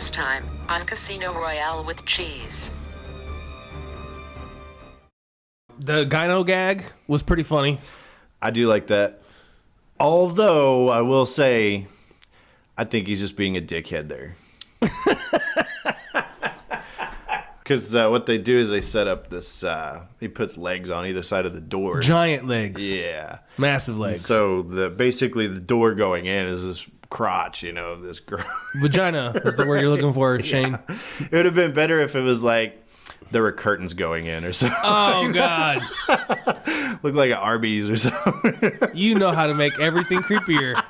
Last time on Casino Royale with cheese. The gyno gag was pretty funny. I do like that. Although, I will say, I think he's just being a dickhead there. Because what they do is they set up this, he puts legs on either side of the door. Giant legs. Yeah. Massive legs. So basically the door going in is this crotch, this girl. Vagina is the word you're looking for, Shane. Yeah. It would have been better if it was like there were curtains going in or something. Oh, God. Look like an Arby's or something. You know how to make everything creepier.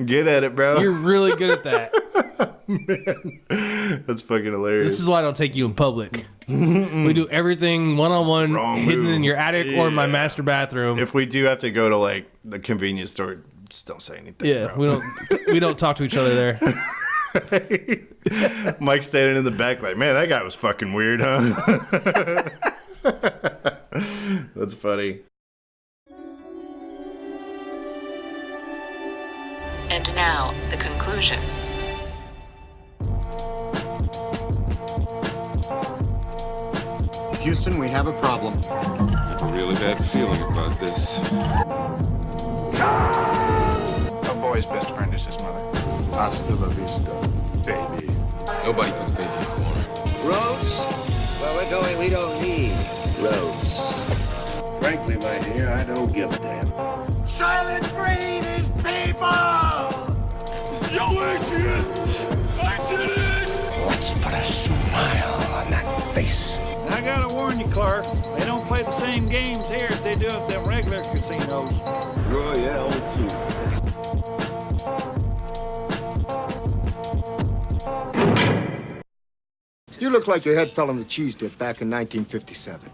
Get at it, bro. You're really good at that. Man, that's fucking hilarious. This is why I don't take you in public. We do everything one-on-one, hidden in your attic or in my master bathroom. If we do have to go to like the convenience store, just don't say anything. Yeah, bro. we don't talk to each other there. Mike's standing in the back like, man, that guy was fucking weird, huh? That's funny. And now, the conclusion. Houston, we have a problem. I have a really bad feeling about this. A boy's best friend is his mother. Hasta la vista, baby. Nobody puts baby in a corner. Roads? Where we're going, we don't need roads. Frankly, my dear, I don't give a damn. Silent Breed is people! Yo, Adrian! Let's put a smile on that face. I gotta warn you, Clark. They don't play the same games here as they do at them regular casinos. Royale, too. You look like your head fell on the cheese dip back in 1957.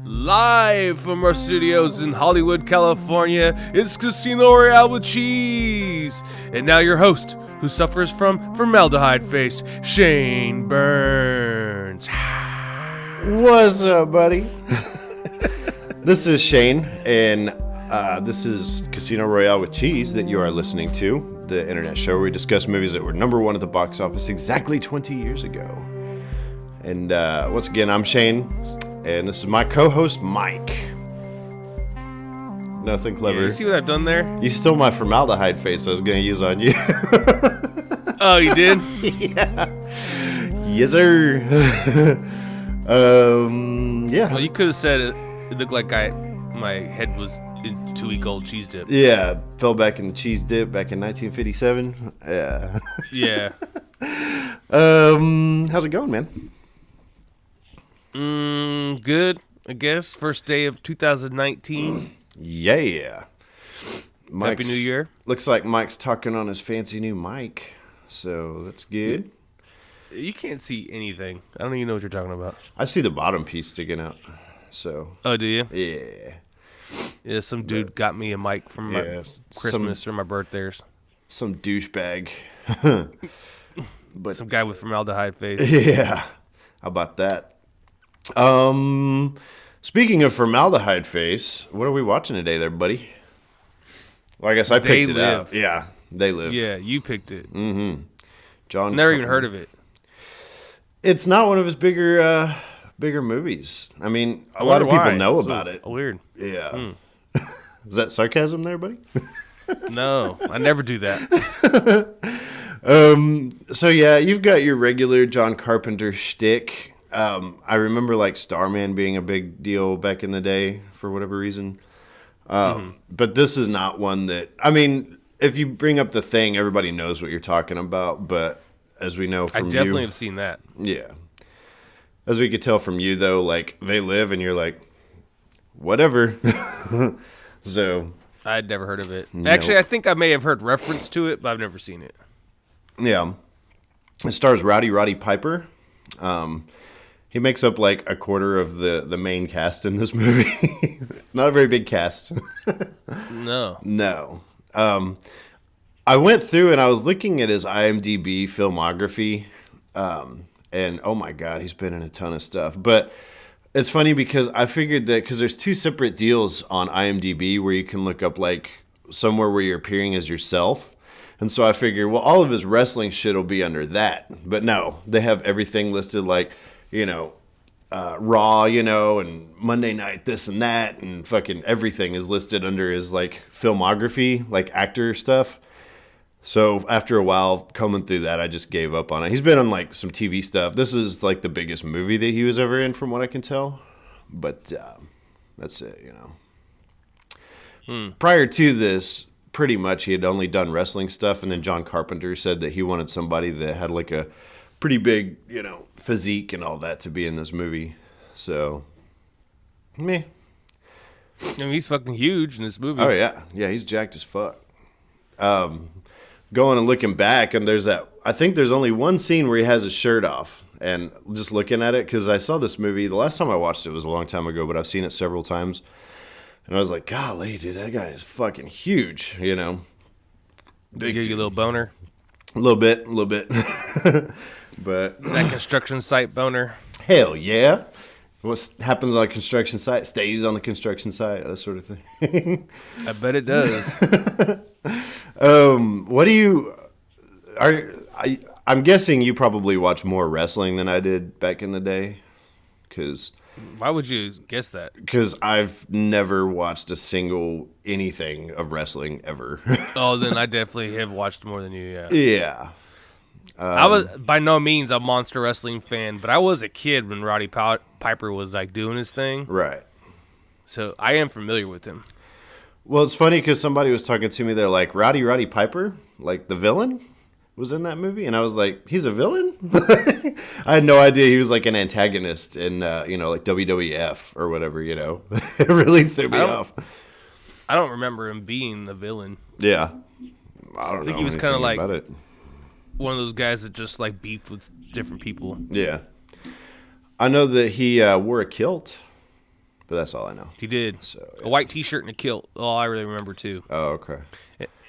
Live from our studios in Hollywood, California, it's Casino Royale with cheese. And now your host, who suffers from formaldehyde face, Shane Burns. What's up, buddy? This is Shane, and this is Casino Royale with Cheese that you are listening to, the internet show where we discuss movies that were number one at the box office exactly 20 years ago. And once again, I'm Shane, and this is my co-host, Mike. Nothing clever. Yeah, you see what I've done there? You stole my formaldehyde face I was going to use on you. Oh, you did? Yeah. Yes, sir. Yeah. Well, you could have said it looked like my head was in 2-week old cheese dip. Yeah, fell back in the cheese dip back in 1957. Yeah. Yeah. How's it going, man? Good, I guess. First day of 2019. Yeah. Happy New Year. Looks like Mike's talking on his fancy new mic, so that's good. You can't see anything. I don't even know what you're talking about. I see the bottom piece sticking out. So. Oh, do you? Yeah. Yeah, some dude got me a mic for my Christmas or my birthdays. Some douchebag. But some guy with formaldehyde face. Yeah. How about that? Speaking of formaldehyde face, what are we watching today there, buddy? Well, I guess I picked it out. Yeah, They Live. Yeah, you picked it. Mm-hmm. John Never Carpenter. even heard of it. It's not one of his bigger movies. I mean, a lot of people know about it. Weird. Yeah. Is that sarcasm there, buddy? No, I never do that. So yeah, you've got your regular John Carpenter shtick. I remember like Starman being a big deal back in the day for whatever reason. But this is not one that, I mean, if you bring up The Thing, everybody knows what you're talking about. But as we know from I definitely have seen that. Yeah. As we could tell from you, though, like, They Live, and you're like, whatever. So. I'd never heard of it. Nope. Actually, I think I may have heard reference to it, but I've never seen it. Yeah. It stars Roddy Piper. He makes up like a quarter of the main cast in this movie. Not a very big cast. No. I went through and I was looking at his IMDb filmography, And oh my God, he's been in a ton of stuff. But it's funny because I figured that because there's 2 separate deals on IMDb where you can look up like somewhere where you're appearing as yourself. And so I figured, well, all of his wrestling shit will be under that. But no, they have everything listed like, Raw, and Monday Night this and that, and fucking everything is listed under his like filmography, like actor stuff. So after a while coming through that, I just gave up on it. He's been on like some TV stuff. This is like the biggest movie that he was ever in from what I can tell. But that's it, Prior to this, pretty much he had only done wrestling stuff. And then John Carpenter said that he wanted somebody that had like a pretty big, physique and all that to be in this movie. So, meh. I mean, he's fucking huge in this movie. Oh, yeah. Yeah, he's jacked as fuck. Going and looking back, and I think there's only one scene where he has his shirt off. And just looking at it, because I saw this movie, the last time I watched it was a long time ago, but I've seen it several times. And I was like, golly, dude, that guy is fucking huge, Big give you a little boner? A little bit. But that construction site boner? Hell yeah. What happens on a construction site stays on the construction site, that sort of thing. I bet it does. What do you... I'm guessing you probably watch more wrestling than I did back in the day. Why would you guess that? Because I've never watched a single anything of wrestling ever. Oh, then I definitely have watched more than you, yeah. Yeah. I was by no means a monster wrestling fan, but I was a kid when Roddy Piper was like doing his thing. Right. So I am familiar with him. Well, it's funny because somebody was talking to me. They're like, Roddy Piper, like the villain, was in that movie, and I was like, he's a villain? I had no idea he was like an antagonist in like WWF or whatever. It really threw me off. I don't remember him being the villain. Yeah, I think he was kind of like one of those guys that just like beefed with different people. Yeah, I know that he wore a kilt, but that's all I know. He did. So, a white T-shirt and a kilt. Oh, I really remember too. Oh, okay.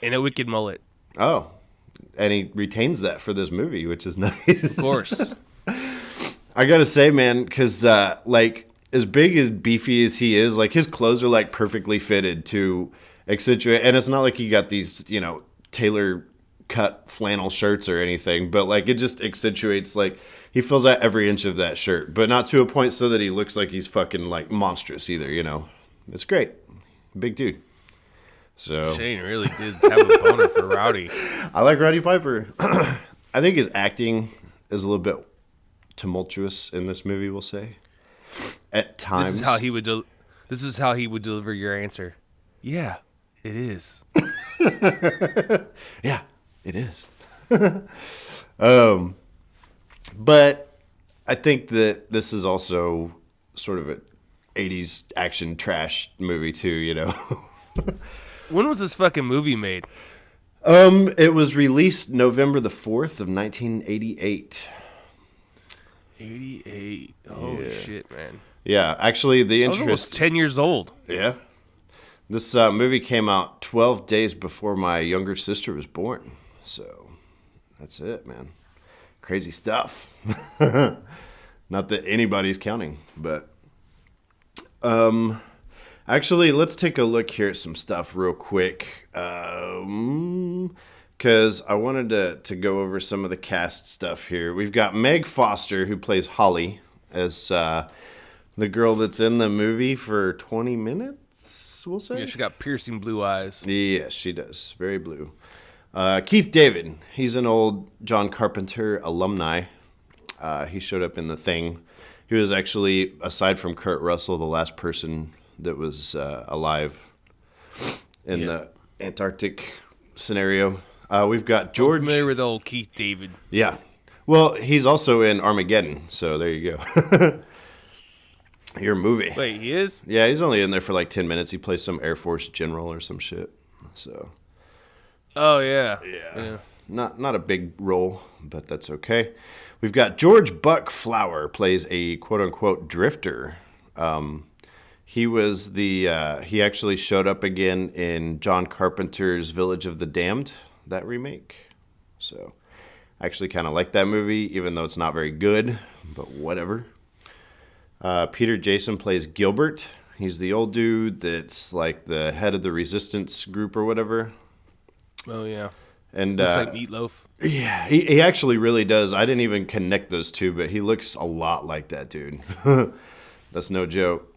And a wicked mullet. Oh. And he retains that for this movie, which is nice. Of course. I gotta say, man, because like as big as beefy as he is, like his clothes are like perfectly fitted to accentuate. And it's not like he got these, tailor cut flannel shirts or anything, but like it just accentuates. Like he fills out every inch of that shirt, but not to a point so that he looks like he's fucking like monstrous either. It's great, big dude. So Shane really did have a boner for Rowdy. I like Roddy Piper. I think his acting is a little bit tumultuous in this movie, we'll say. At times. This is how he would deliver your answer. Yeah, it is. Yeah, it is. But I think that this is also sort of an 80s action trash movie too, When was this fucking movie made? It was released November the 4th of 1988. 88. Holy shit, man. Yeah, actually the interest... I was almost 10 years old. Yeah. This movie came out 12 days before my younger sister was born. So, that's it, man. Crazy stuff. Not that anybody's counting, but... Actually, let's take a look here at some stuff real quick, because I wanted to go over some of the cast stuff here. We've got Meg Foster, who plays Holly, as the girl that's in the movie for 20 minutes, we'll say? Yeah, she got piercing blue eyes. Yes, she does. Very blue. Keith David, he's an old John Carpenter alumni. He showed up in The Thing. He was actually, aside from Kurt Russell, the last person that was alive in the Antarctic scenario. We've got George. I'm familiar with old Keith David. Yeah. Well, he's also in Armageddon, so there you go. Your movie. Wait, he is? Yeah, he's only in there for like 10 minutes. He plays some Air Force general or some shit. So. Oh, yeah. Yeah. Not a big role, but that's okay. We've got George Buck Flower plays a quote-unquote drifter. He was he actually showed up again in John Carpenter's Village of the Damned, that remake. So, I actually kind of like that movie, even though it's not very good, but whatever. Peter Jason plays Gilbert. He's the old dude that's like the head of the resistance group or whatever. Oh, yeah. And looks like Meatloaf. Yeah, he actually really does. I didn't even connect those two, but he looks a lot like that dude. That's no joke.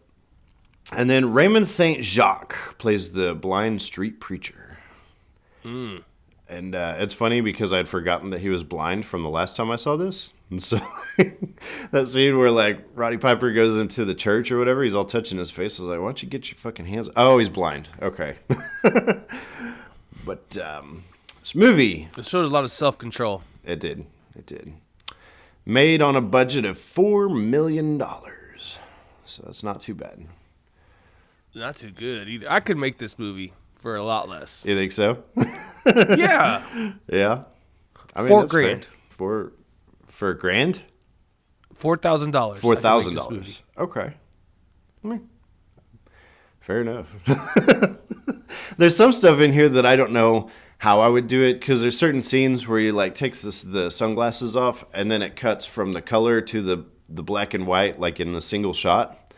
And then Raymond St. Jacques plays the blind street preacher. And it's funny because I'd forgotten that he was blind from the last time I saw this. And so that scene where like Roddy Piper goes into the church or whatever, he's all touching his face. I was like, why don't you get your fucking hands? Oh, he's blind. Okay. But this movie, It showed a lot of self-control. it did. Made on a budget of $4 million. So it's not too bad. Not too good either. I could make this movie for a lot less. You think so? Yeah. Yeah. I mean, $4 that's fair. grand. For a grand? $4,000. $4,000. Okay. I mean, fair enough. There's some stuff in here that I don't know how I would do it, because there's certain scenes where you like takes the sunglasses off and then it cuts from the color to the black and white, like in the single shot.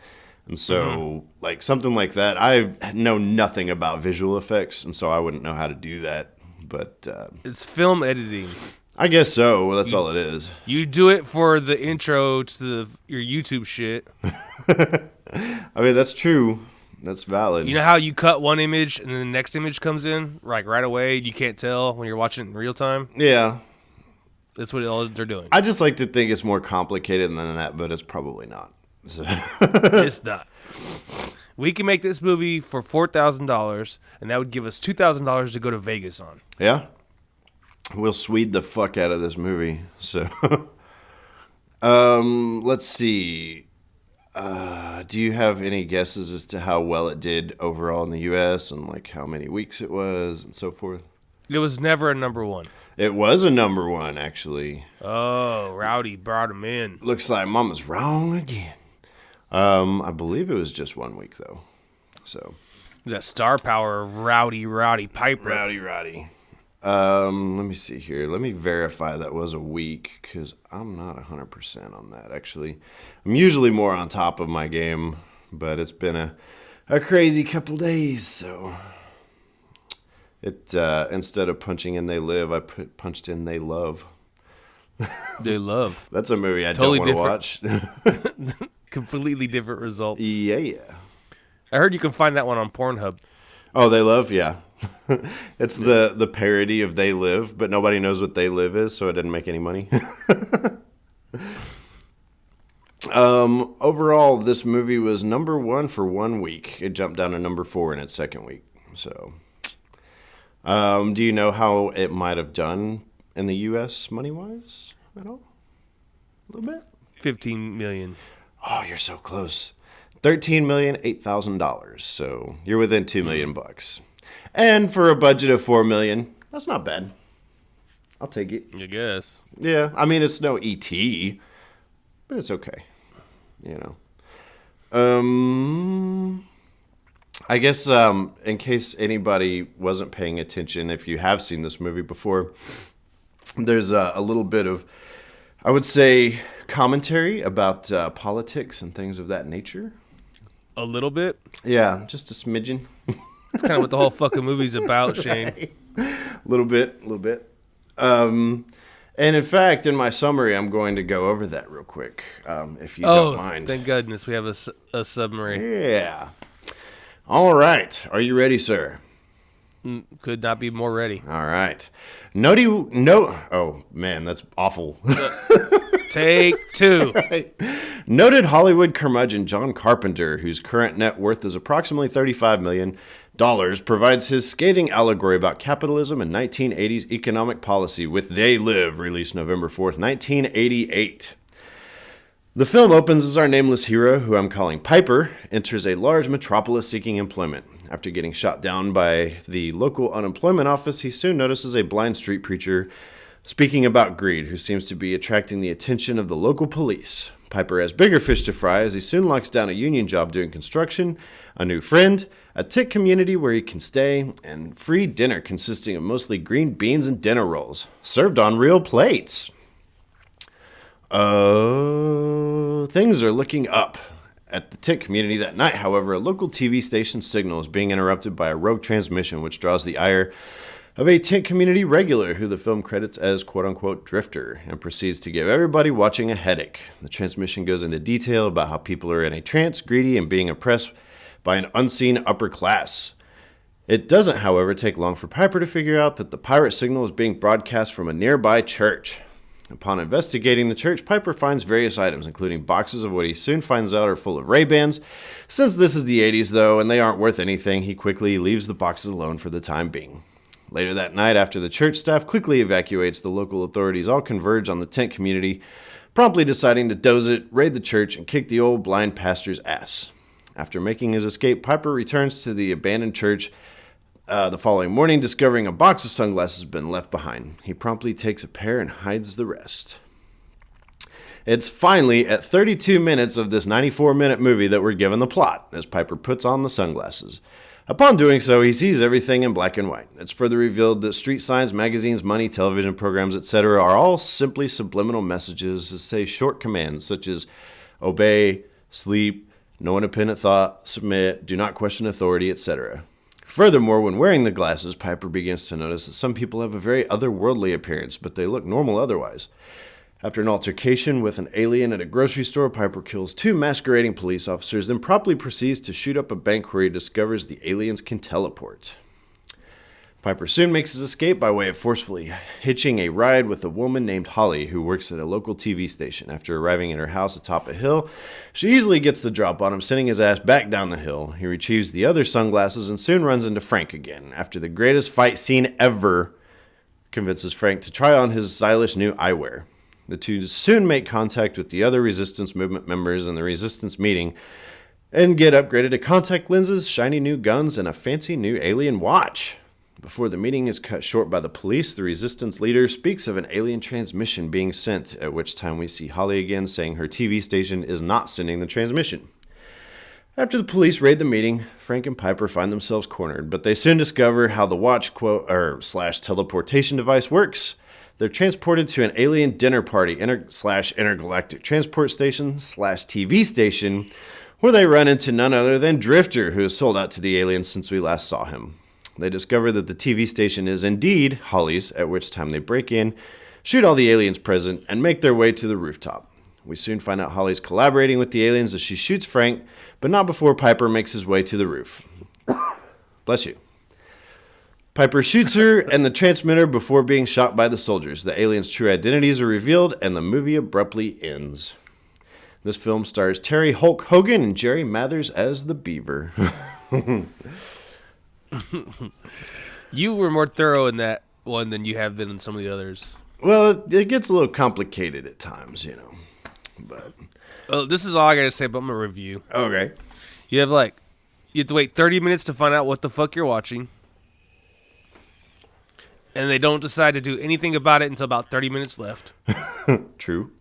And so like something like that, I know nothing about visual effects, and so I wouldn't know how to do that. But It's film editing. I guess so. That's all it is. You do it for the intro to your YouTube shit. I mean, that's true. That's valid. You know how you cut one image and then the next image comes in like right away? You can't tell when you're watching it in real time. Yeah. That's what all they're doing. I just like to think it's more complicated than that, but it's probably not. So. It's not. We can make this movie for $4,000, and that would give us $2,000 to go to Vegas on. Yeah. We'll Swede the fuck out of this movie. So, let's see. Do you have any guesses as to how well it did overall in the U.S. and like how many weeks it was and so forth? It was never a number one. It was a number one, actually. Oh, Rowdy brought him in. Looks like Mama's wrong again. I believe it was just 1 week though. So That star power of Rowdy Piper. Rowdy. Let me see here. Let me verify that was a week, because I'm not 100% on that, actually. I'm usually more on top of my game, but it's been a crazy couple days, so it instead of punching in They Live, I punched in They Love. They Love. That's a movie I Totally don't want to watch. Completely different results. Yeah. I heard you can find that one on Pornhub. Oh, They Love? Yeah. It's the parody of They Live, but nobody knows what They Live is, so it didn't make any money. Overall, this movie was number 1 for 1 week. It jumped down to number 4 in its second week. So, do you know how it might have done in the U.S. money-wise at all? A little bit? $15 million. Oh, you're so close. $13,008,000. So you're within $2 million bucks. And for a budget of $4 million, that's not bad. I'll take it. I guess. Yeah, I mean, it's no E.T., but it's okay. You know. I guess in case anybody wasn't paying attention, if you have seen this movie before, there's a little bit of, I would say, commentary about politics and things of that nature. A little bit? Yeah, just a smidgen. That's kind of what the whole fucking movie's about, Shane. A little bit. And in fact, in my summary, I'm going to go over that real quick, if you don't mind. Thank goodness we have a summary. Yeah. All right. Are you ready, sir? Could not be more ready. All right. Oh, man, that's awful. Take 2. Right. Noted Hollywood curmudgeon John Carpenter, whose current net worth is approximately $35 million, provides his scathing allegory about capitalism and 1980s economic policy with They Live, released November 4th, 1988. The film opens as our nameless hero, who I'm calling Piper, enters a large metropolis seeking employment. After getting shot down by the local unemployment office, he soon notices a blind street preacher speaking about greed, who seems to be attracting the attention of the local police. Piper has bigger fish to fry as he soon locks down a union job doing construction, a new friend, a tick community where he can stay, and free dinner consisting of mostly green beans and dinner rolls, served on real plates. Things are looking up. At the tick community that night, however, a local TV station signal is being interrupted by a rogue transmission which draws the ire of a tick community regular who the film credits as quote-unquote drifter and proceeds to give everybody watching a headache. The transmission goes into detail about how people are in a trance, greedy, and being oppressed by an unseen upper class. It doesn't, however, take long for Piper to figure out that the pirate signal is being broadcast from a nearby church. Upon investigating the church, Piper finds various items, including boxes of what he soon finds out are full of Ray-Bans. Since this is the 80s, though, and they aren't worth anything, he quickly leaves the boxes alone for the time being. Later that night, after the church staff quickly evacuates, the local authorities all converge on the tent community, promptly deciding to doze it, raid the church, and kick the old blind pastor's ass. After making his escape, Piper returns to the abandoned church the following morning, discovering a box of sunglasses has been left behind. He promptly takes a pair and hides the rest. It's finally at 32 minutes of this 94-minute movie that we're given the plot, as Piper puts on the sunglasses. Upon doing so, he sees everything in black and white. It's further revealed that street signs, magazines, money, television programs, etc. are all simply subliminal messages that say short commands such as obey, sleep, no independent thought, submit, do not question authority, etc. Furthermore, when wearing the glasses, Piper begins to notice that some people have a very otherworldly appearance, but they look normal otherwise. After an altercation with an alien at a grocery store, Piper kills 2 masquerading police officers, then promptly proceeds to shoot up a bank where he discovers the aliens can teleport. Piper soon makes his escape by way of forcefully hitching a ride with a woman named Holly who works at a local TV station. After arriving at her house atop a hill, she easily gets the drop on him, sending his ass back down the hill. He retrieves the other sunglasses and soon runs into Frank again. After the greatest fight scene ever, convinces Frank to try on his stylish new eyewear. The two soon make contact with the other Resistance Movement members in the Resistance meeting and get upgraded to contact lenses, shiny new guns, and a fancy new alien watch. Before the meeting is cut short by the police, the Resistance leader speaks of an alien transmission being sent, at which time we see Holly again saying her TV station is not sending the transmission. After the police raid the meeting, Frank and Piper find themselves cornered, but they soon discover how the watch / teleportation device works. They're transported to an alien dinner party / intergalactic transport station / TV station, where they run into none other than Drifter, who has sold out to the aliens since we last saw him. They discover that the TV station is indeed Holly's, at which time they break in, shoot all the aliens present, and make their way to the rooftop. We soon find out Holly's collaborating with the aliens as she shoots Frank, but not before Piper makes his way to the roof. Bless you. Piper shoots her and the transmitter before being shot by the soldiers. The aliens' true identities are revealed, and the movie abruptly ends. This film stars Terry Hulk Hogan and Jerry Mathers as the Beaver. You were more thorough in that one than you have been in some of the others. Well, it gets a little complicated at times, you know. But this is all I gotta say about my review. Okay. You have to wait 30 minutes to find out what the fuck you're watching. And they don't decide to do anything about it until about 30 minutes left. True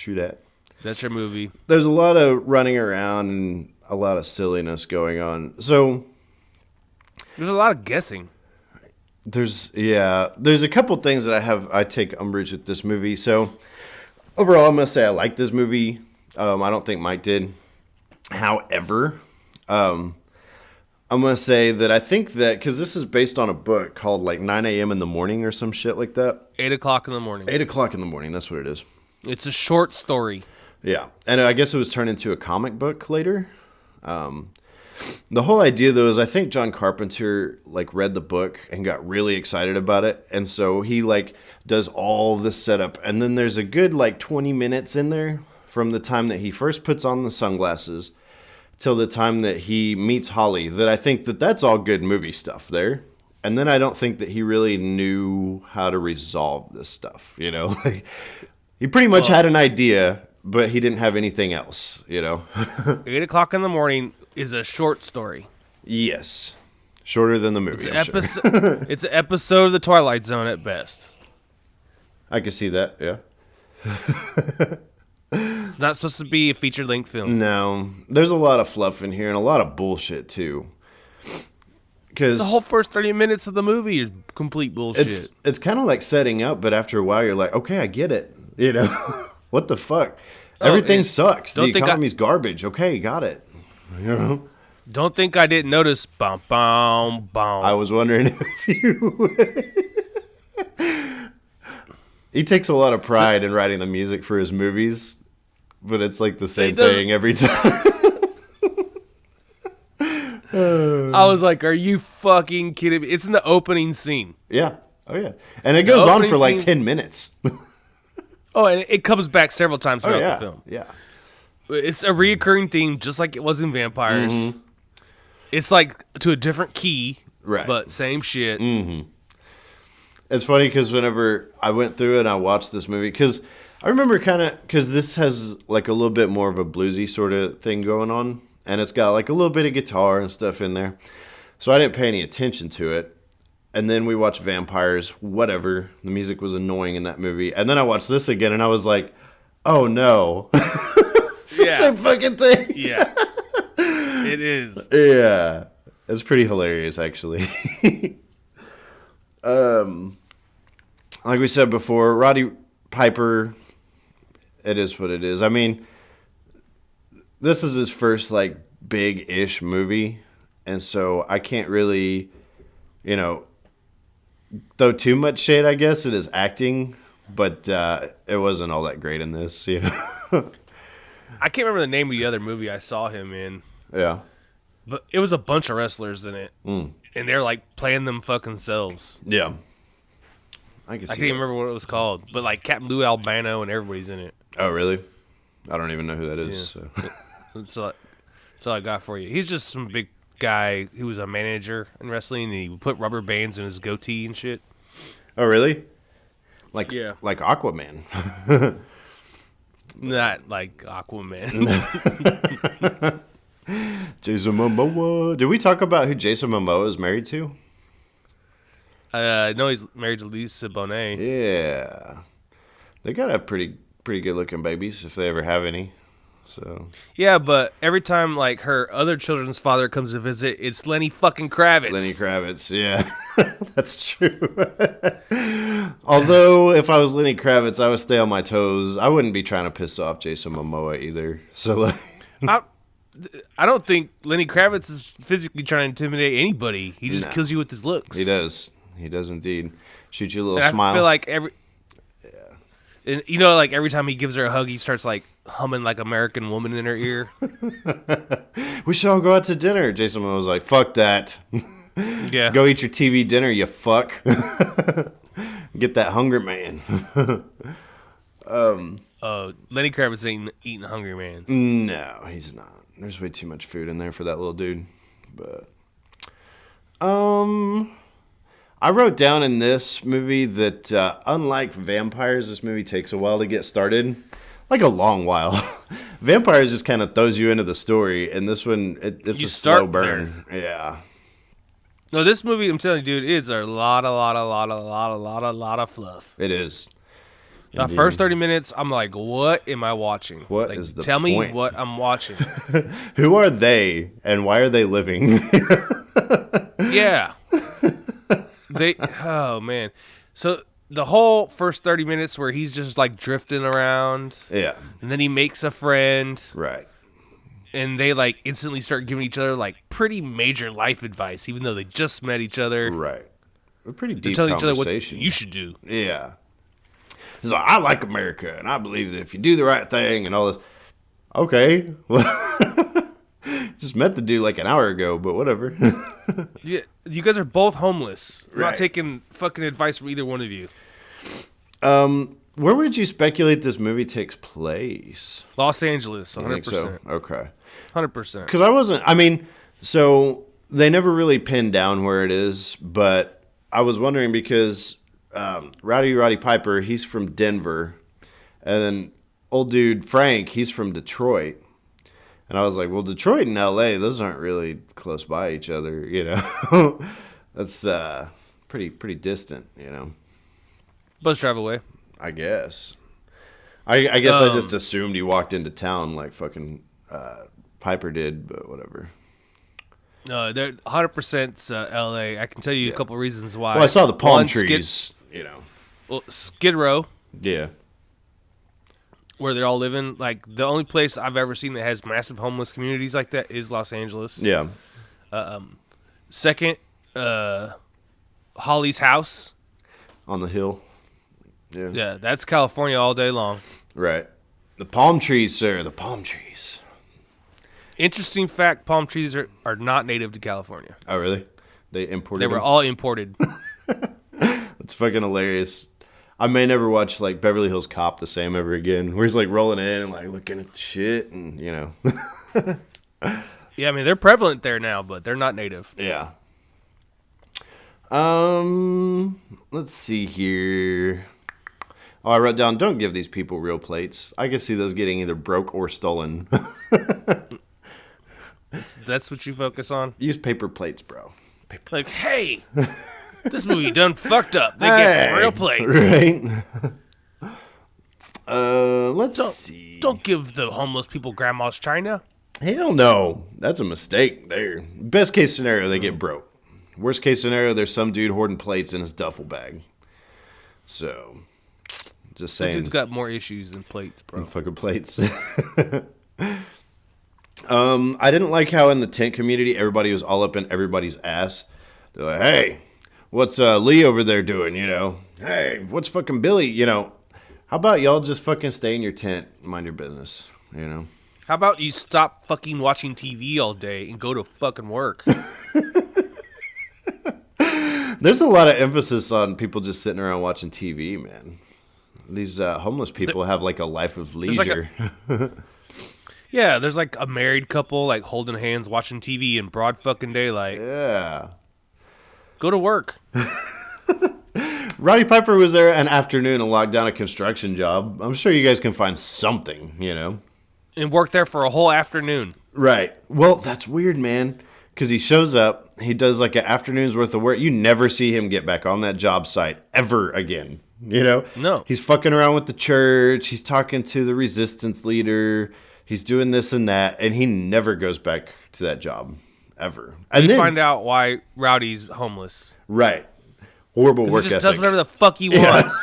that. That's your movie. There's a lot of running around and a lot of silliness going on. So there's a lot of guessing. There's a couple things that I take umbrage with this movie. So overall, I'm gonna say I like this movie. I don't think Mike did. However, I'm going to say that I think that, because this is based on a book called 9 a.m. in the morning or some shit like that. 8 o'clock in the morning. 8 o'clock in the morning, that's what it is. It's a short story. Yeah, and I guess it was turned into a comic book later. The whole idea, though, is I think John Carpenter, read the book and got really excited about it. And so he, does all the setup. And then there's a good, 20 minutes in there from the time that he first puts on the sunglasses till the time that he meets Holly, that I think that that's all good movie stuff there. And then I don't think that he really knew how to resolve this stuff, you know? He pretty much had an idea, but he didn't have anything else, you know? 8 o'clock in the morning is a short story. Yes. Shorter than the movie, It's an episode of The Twilight Zone at best. I can see that, yeah. Not supposed to be a feature-length film. No, there's a lot of fluff in here and a lot of bullshit too. Because The whole first 30 minutes of the movie is complete bullshit. it's kind of like setting up, but after a while you're like, okay, I get it. You know, what the fuck? Everything sucks. The economy's garbage. Okay, got it. You know. Don't think I didn't notice. Bum, bum, bum. I was wondering if you. He takes a lot of pride in writing the music for his movies, but it's like the same thing every time. I was like, are you fucking kidding me? It's in the opening scene. Yeah. Oh, yeah. And it goes on for like 10 minutes. Oh, and it comes back several times throughout the film. Yeah. It's a reoccurring theme, just like it was in Vampires. Mm-hmm. It's like to a different key, right? But same shit. Mm-hmm. It's funny because whenever I went through it and I watched this movie, because I remember because this has like a little bit more of a bluesy sort of thing going on, and it's got like a little bit of guitar and stuff in there. So I didn't pay any attention to it. And then we watched Vampires, whatever. The music was annoying in that movie. And then I watched this again, and I was like, oh, no. It's the same fucking thing. Yeah. It is. Yeah. It's pretty hilarious, actually. Like we said before, Roddy Piper, it is what it is. I mean, this is his first, like, big-ish movie. And so I can't really, you know, throw too much shade, I guess, at his acting, but it wasn't all that great in this, you know. I can't remember the name of the other movie I saw him in. Yeah. But it was a bunch of wrestlers in it. And they're like playing them fucking selves. Yeah. I can't even remember what it was called. But like Captain Lou Albano and everybody's in it. Oh, really? I don't even know who that is. Yeah. So. That's all I got for you. He's just some big guy who was a manager in wrestling, and he would put rubber bands in his goatee and shit. Oh, really? Like Aquaman. Not like Aquaman. Jason Momoa. Did we talk about who Jason Momoa is married to? I know he's married to Lisa Bonet. Yeah. They gotta have pretty good looking babies if they ever have any. So. Yeah, but every time like her other children's father comes to visit, it's Lenny fucking Kravitz. Lenny Kravitz, yeah. That's true. Although, if I was Lenny Kravitz, I would stay on my toes. I wouldn't be trying to piss off Jason Momoa either. So, like, I don't think Lenny Kravitz is physically trying to intimidate anybody. He just kills you with his looks. He does. He does indeed. Shoot you a little smile. I feel like and you know, like every time he gives her a hug, he starts like humming like American Woman in her ear. We should all go out to dinner. Jason Momoa was like, fuck that. Yeah. Go eat your TV dinner, you fuck. Get that Hunger Man. Lenny Kravitz ain't eating Hungry Man's. No, he's not. There's way too much food in there for that little dude. But I wrote down in this movie that unlike Vampires, this movie takes a while to get started. Like a long while. Vampires just kind of throws you into the story, and this one, it's a slow burn. There. Yeah. No, this movie, I'm telling you, dude, it's a lot of fluff. It is. The first 30 minutes, I'm like, what am I watching? What like, is the tell point? Me what I'm watching. Who are they, and why are they living? Yeah. Oh, man. So the whole first 30 minutes where he's just like drifting around. Yeah. And then he makes a friend. Right. And they like instantly start giving each other like pretty major life advice, even though they just met each other. Right. A pretty deep telling conversation. Each other what you should do. Yeah. He's like, I like America, and I believe that if you do the right thing and all this. Okay. Well, just met the dude like an hour ago, but whatever. Yeah, you guys are both homeless. We're Right. not taking fucking advice from either one of you. Where would you speculate this movie takes place? Los Angeles, 100%. You think so? Okay. 100%. Because I wasn't, I mean, so they never really pinned down where it is, but I was wondering because Roddy Piper, he's from Denver, and then old dude Frank, he's from Detroit. And I was like, well, Detroit and L.A., those aren't really close by each other, you know. That's pretty distant, you know. Bus drive away. I guess. I guess I just assumed you walked into town like fucking Piper did, but whatever. No, they're 100% L.A. I can tell you a couple reasons why. Well, I saw the palm trees, Well, Skid Row. Yeah. Where they're all living. Like, the only place I've ever seen that has massive homeless communities like that is Los Angeles. Yeah. Second, Holly's house. On the hill. Yeah. Yeah, that's California all day long. Right. The palm trees, sir. The palm trees. Interesting fact, palm trees are not native to California. Oh, really? They imported They were them? all imported. That's fucking hilarious. I may never watch, like, Beverly Hills Cop the same ever again. Where he's, like, rolling in and, like, looking at the shit and, you know. Yeah, I mean, they're prevalent there now, but they're not native. Yeah. Let's see here. Oh, I wrote down, don't give these people real plates. I can see those getting either broke or stolen. That's what you focus on? Use paper plates, bro. Like, hey, this movie done fucked up. They get real plates. Right? Let's see. Don't give the homeless people grandma's china. Hell no. That's a mistake there. Best case scenario, they get broke. Worst case scenario, there's some dude hoarding plates in his duffel bag. So, just saying. That dude's got more issues than plates, bro. Fucking plates. I didn't like how in the tent community, everybody was all up in everybody's ass. They're like, hey, what's Lee over there doing, you know? Hey, what's fucking Billy, you know? How about y'all just fucking stay in your tent and mind your business, you know? How about you stop fucking watching TV all day and go to fucking work? There's a lot of emphasis on people just sitting around watching TV, man. These homeless people have like a life of leisure. Yeah, there's like a married couple like holding hands watching TV in broad fucking daylight. Yeah. Go to work. Roddy Piper was there an afternoon and locked down a construction job. I'm sure you guys can find something, you know. And work there for a whole afternoon. Right. Well, that's weird, man. Because he shows up, he does like an afternoon's worth of work. You never see him get back on that job site ever again. You know? No. He's fucking around with the church. He's talking to the resistance leader. He's doing this and that. And he never goes back to that job. Ever. And then find out why Rowdy's homeless. Right. Horrible work ethic. He just does whatever the fuck he wants.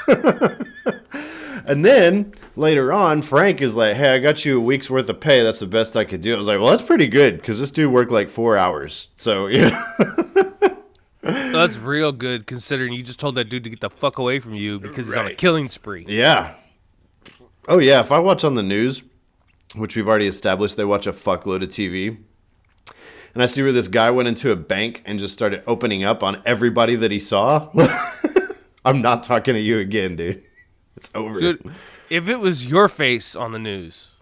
And then later on, Frank is like, hey, I got you a week's worth of pay. That's the best I could do. I was like, well, that's pretty good because this dude worked like 4 hours. So, yeah. That's real good considering you just told that dude to get the fuck away from you because he's on a killing spree. Yeah. Oh, yeah. If I watch on the news, which we've already established, they watch a fuckload of TV. And I see where this guy went into a bank and just started opening up on everybody that he saw. I'm not talking to you again, dude. It's over. Dude, if it was your face on the news,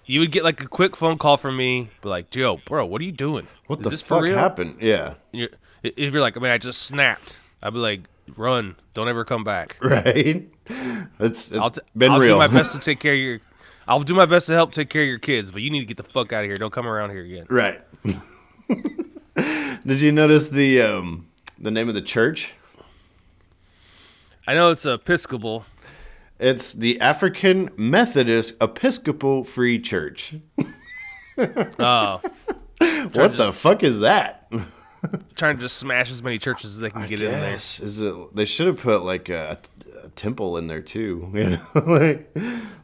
you would get like a quick phone call from me, be like, Joe, bro, what are you doing? What Is the this fuck for real? happened? Yeah. If you're like, I mean, I just snapped, I'd be like, run, don't ever come back. Right. It's been I'll real. do my best to take care of your. I'll do my best to help take care of your kids, but you need to get the fuck out of here. Don't come around here again. Right. Did you notice the name of the church? I know it's Episcopal. It's the African Methodist Episcopal Free Church. Oh. What the fuck is that? Trying to just smash as many churches as they can get in there. They should have put like a temple in there too. You know?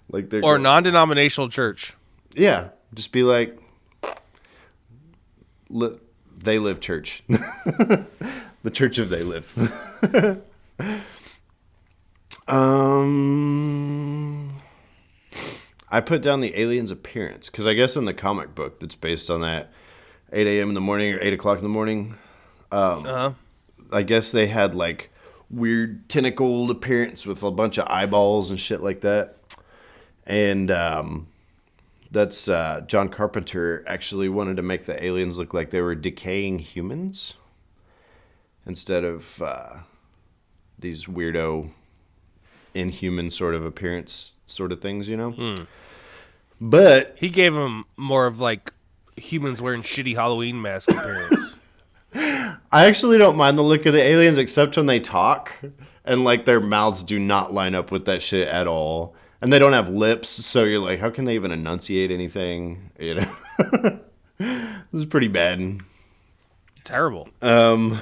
like they're or non-denominational church. Yeah. Just be like, They Live Church. The Church of They Live. I put down the alien's appearance because I guess in the comic book that's based on that 8 a.m. in the morning or 8 o'clock in the morning, I guess they had like weird tentacled appearance with a bunch of eyeballs and shit like that. And that's John Carpenter actually wanted to make the aliens look like they were decaying humans instead of these weirdo inhuman sort of appearance sort of things, you know? But he gave them more of like humans wearing shitty Halloween mask appearance. I actually don't mind the look of the aliens except when they talk And like their mouths do not line up with that shit at all. And they don't have lips, so you're like, how can they even enunciate anything? You know, this is pretty bad. Terrible. I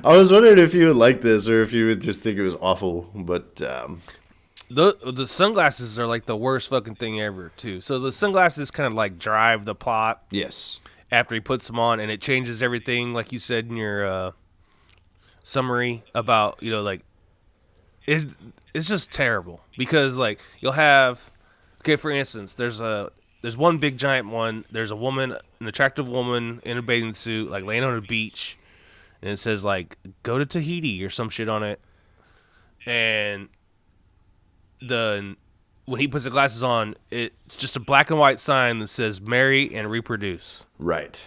was wondering if you would like this or if you would just think it was awful, but the sunglasses are like the worst fucking thing ever too. So the sunglasses kind of like drive the plot. yes, After he puts them on, and it changes everything, like you said in your summary about, you know, like it's just terrible because like you'll have, okay, for instance, there's one big giant one. There's a woman, an attractive woman in a bathing suit, like laying on a beach, and it says like "Go to Tahiti" or some shit on it. And when he puts the glasses on, it's just a black and white sign that says "Marry and reproduce." right.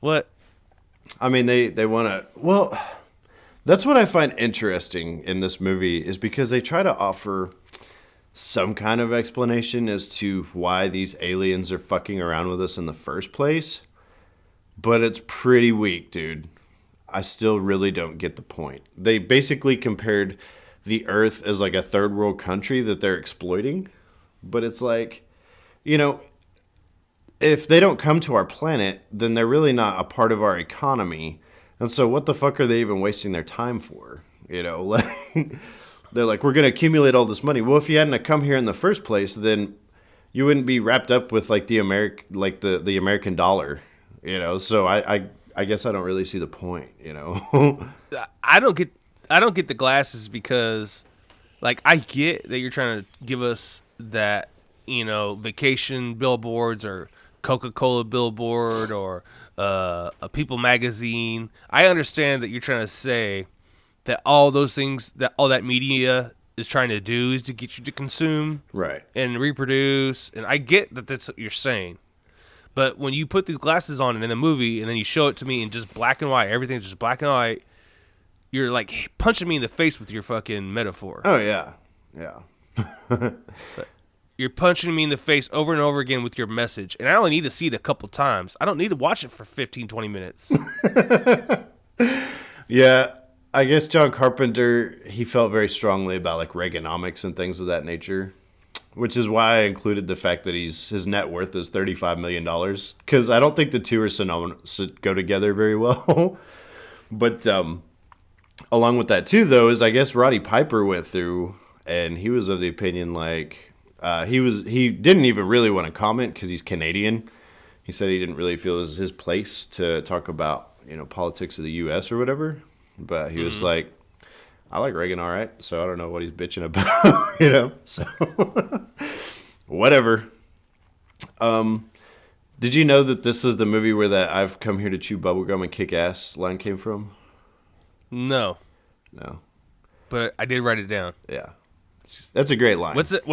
What? I mean, they want to. Well, that's what I find interesting in this movie is because they try to offer some kind of explanation as to why these aliens are fucking around with us in the first place, but it's pretty weak, dude. I still really don't get the point. They basically compared the Earth as like a third world country that they're exploiting, but it's like, you know, if they don't come to our planet, then they're really not a part of our economy. And so what the fuck are they even wasting their time for? You know, like they're like, we're going to accumulate all this money. Well, if you hadn't come here in the first place, then you wouldn't be wrapped up with like the American dollar, you know? So I guess I don't really see the point, you know? I don't get the glasses because, like, I get that you're trying to give us that, you know, vacation billboards or Coca-Cola billboard or a People magazine. I understand that you're trying to say that all those things, that all that media is trying to do is to get you to consume Right. and reproduce. And I get that that's what you're saying. But when you put these glasses on in a movie and then you show it to me in just black and white, everything's just black and white, you're like punching me in the face with your fucking metaphor. Oh, yeah. Yeah. You're punching me in the face over and over again with your message. And I only need to see it a couple times. I don't need to watch it for 15, 20 minutes. Yeah. I guess John Carpenter, he felt very strongly about like Reaganomics and things of that nature, which is why I included the fact that his net worth is $35 million, because I don't think the two go together very well. But along with that too, though, is I guess Roddy Piper went through, and he was of the opinion like he didn't even really want to comment because he's Canadian. He said he didn't really feel it was his place to talk about, you know, politics of the U.S. or whatever. But he was like, I like Reagan, all right. So I don't know what he's bitching about, you know. So whatever. Did you know that this is the movie where that "I've come here to chew bubblegum and kick ass" line came from? No. No. But I did write it down. Yeah. That's a great line. What's it?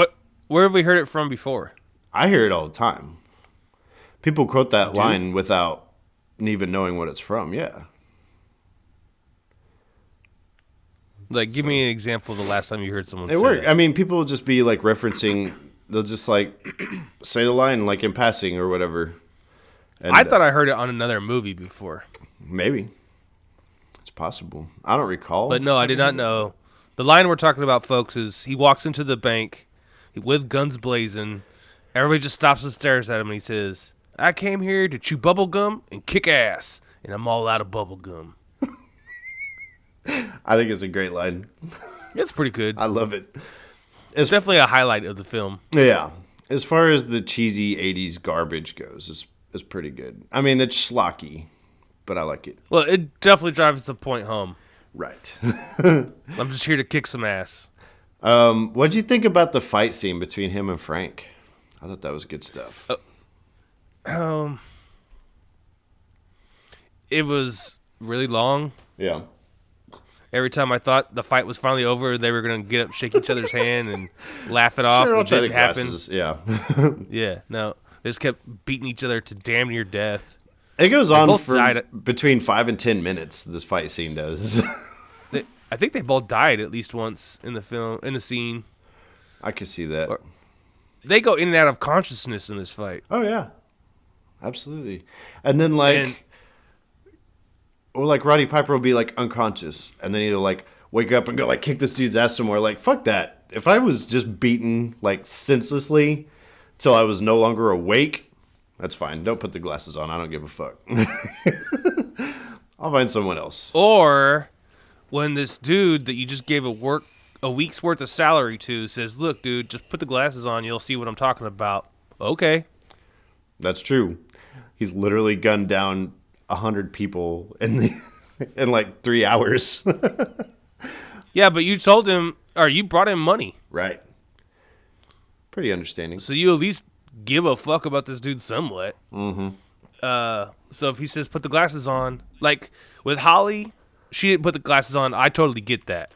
Where have we heard it from before? I hear it all the time. People quote that line without even knowing what it's from. Yeah. Like, give me an example of the last time you heard someone say It worked. that. I mean, people will just be like referencing, they'll just like say the line like in passing or whatever. And I thought I heard it on another movie before. Maybe. It's possible. I don't recall. But no, I did not know. The line we're talking about, folks, is he walks into the bank with guns blazing. Everybody just stops and stares at him, and he says, "I came here to chew bubble gum and kick ass, and I'm all out of bubble gum." I think it's a great line. It's pretty good. I love it. It's definitely a highlight of the film. Yeah. As far as the cheesy 80s garbage goes, it's pretty good. I mean, it's schlocky, but I like it. Well, it definitely drives the point home. Right. I'm just here to kick some ass. What'd you think about the fight scene between him and Frank? I thought that was good stuff. It was really long. Yeah. Every time I thought the fight was finally over, they were going to get up, shake each other's hand, and laugh it off. Sure, It didn't happen. Yeah. Yeah, no. They just kept beating each other to damn near death. It goes They on both for died. between 5 and 10 minutes, this fight scene does. I think they both died at least once in the scene. I could see that. They go in and out of consciousness in this fight. Oh, yeah. Absolutely. And then, like, Or like Roddy Piper will be like unconscious, and then he'll like wake up and go like kick this dude's ass some more. Like, fuck that. If I was just beaten like senselessly till I was no longer awake, that's fine. Don't put the glasses on. I don't give a fuck. I'll find someone else. Or when this dude that you just gave a week's worth of salary to says, "Look, dude, just put the glasses on. You'll see what I'm talking about." Okay. That's true. He's literally gunned down 100 people in like 3 hours. Yeah, but you told him, or you brought him money. Right. Pretty understanding. So you at least give a fuck about this dude somewhat. Mm-hmm. So if he says put the glasses on, like with Holly, she didn't put the glasses on. I totally get that.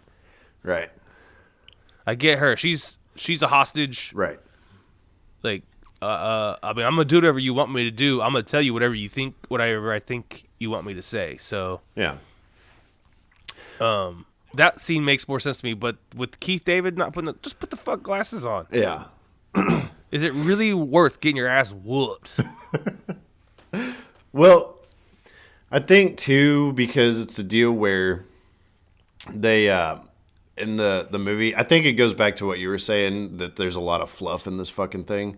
Right. I get her. She's a hostage. Right. Like, I mean, I'm gonna do whatever you want me to do. I'm gonna tell you whatever I think you want me to say. So yeah. That scene makes more sense to me. But with Keith David not just put the fuck glasses on. Yeah. Is it really worth getting your ass whooped? Well, I think too, because it's a deal where they in the movie, I think it goes back to what you were saying, that there's a lot of fluff in this fucking thing.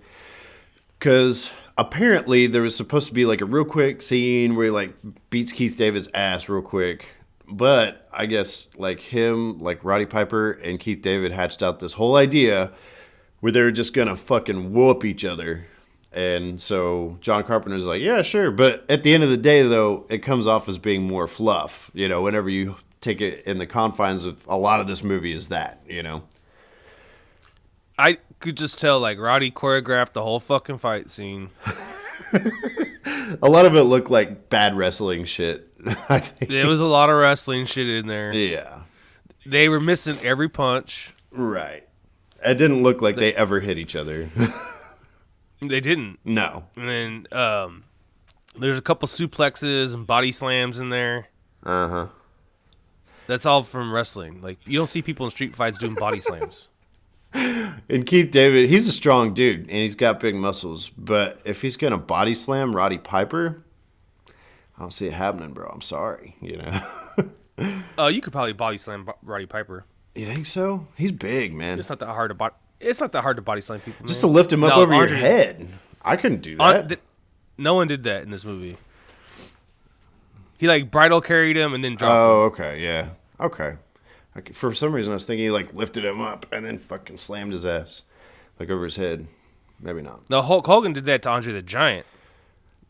Because apparently there was supposed to be like a real quick scene where he like beats Keith David's ass real quick. But I guess like Roddy Piper and Keith David hatched out this whole idea where they were just going to fucking whoop each other. And so John Carpenter's like, yeah, sure. But at the end of the day, though, it comes off as being more fluff. You know, whenever you take it in the confines of a lot of this movie is that, you know. I could just tell, like, Roddy choreographed the whole fucking fight scene. A lot of it looked like bad wrestling shit, I think. There was a lot of wrestling shit in there. Yeah. They were missing every punch. Right. It didn't look like they ever hit each other. They didn't. No. And then there's a couple suplexes and body slams in there. Uh-huh. That's all from wrestling. Like, you don't see people in street fights doing body slams. And Keith David, he's a strong dude, and he's got big muscles. But if he's going to body slam Roddy Piper, I don't see it happening, bro. I'm sorry, you know. You could probably body slam Roddy Piper. You think so? He's big, man. It's not that hard to body. It's not that hard to body slam people. Just man. to lift him up over your head. I couldn't do that. No one did that in this movie. He like bridal carried him and then dropped him. Oh, okay, yeah. Okay. For some reason, I was thinking he like lifted him up and then fucking slammed his ass like over his head. Maybe not. No, Hulk Hogan did that to Andre the Giant.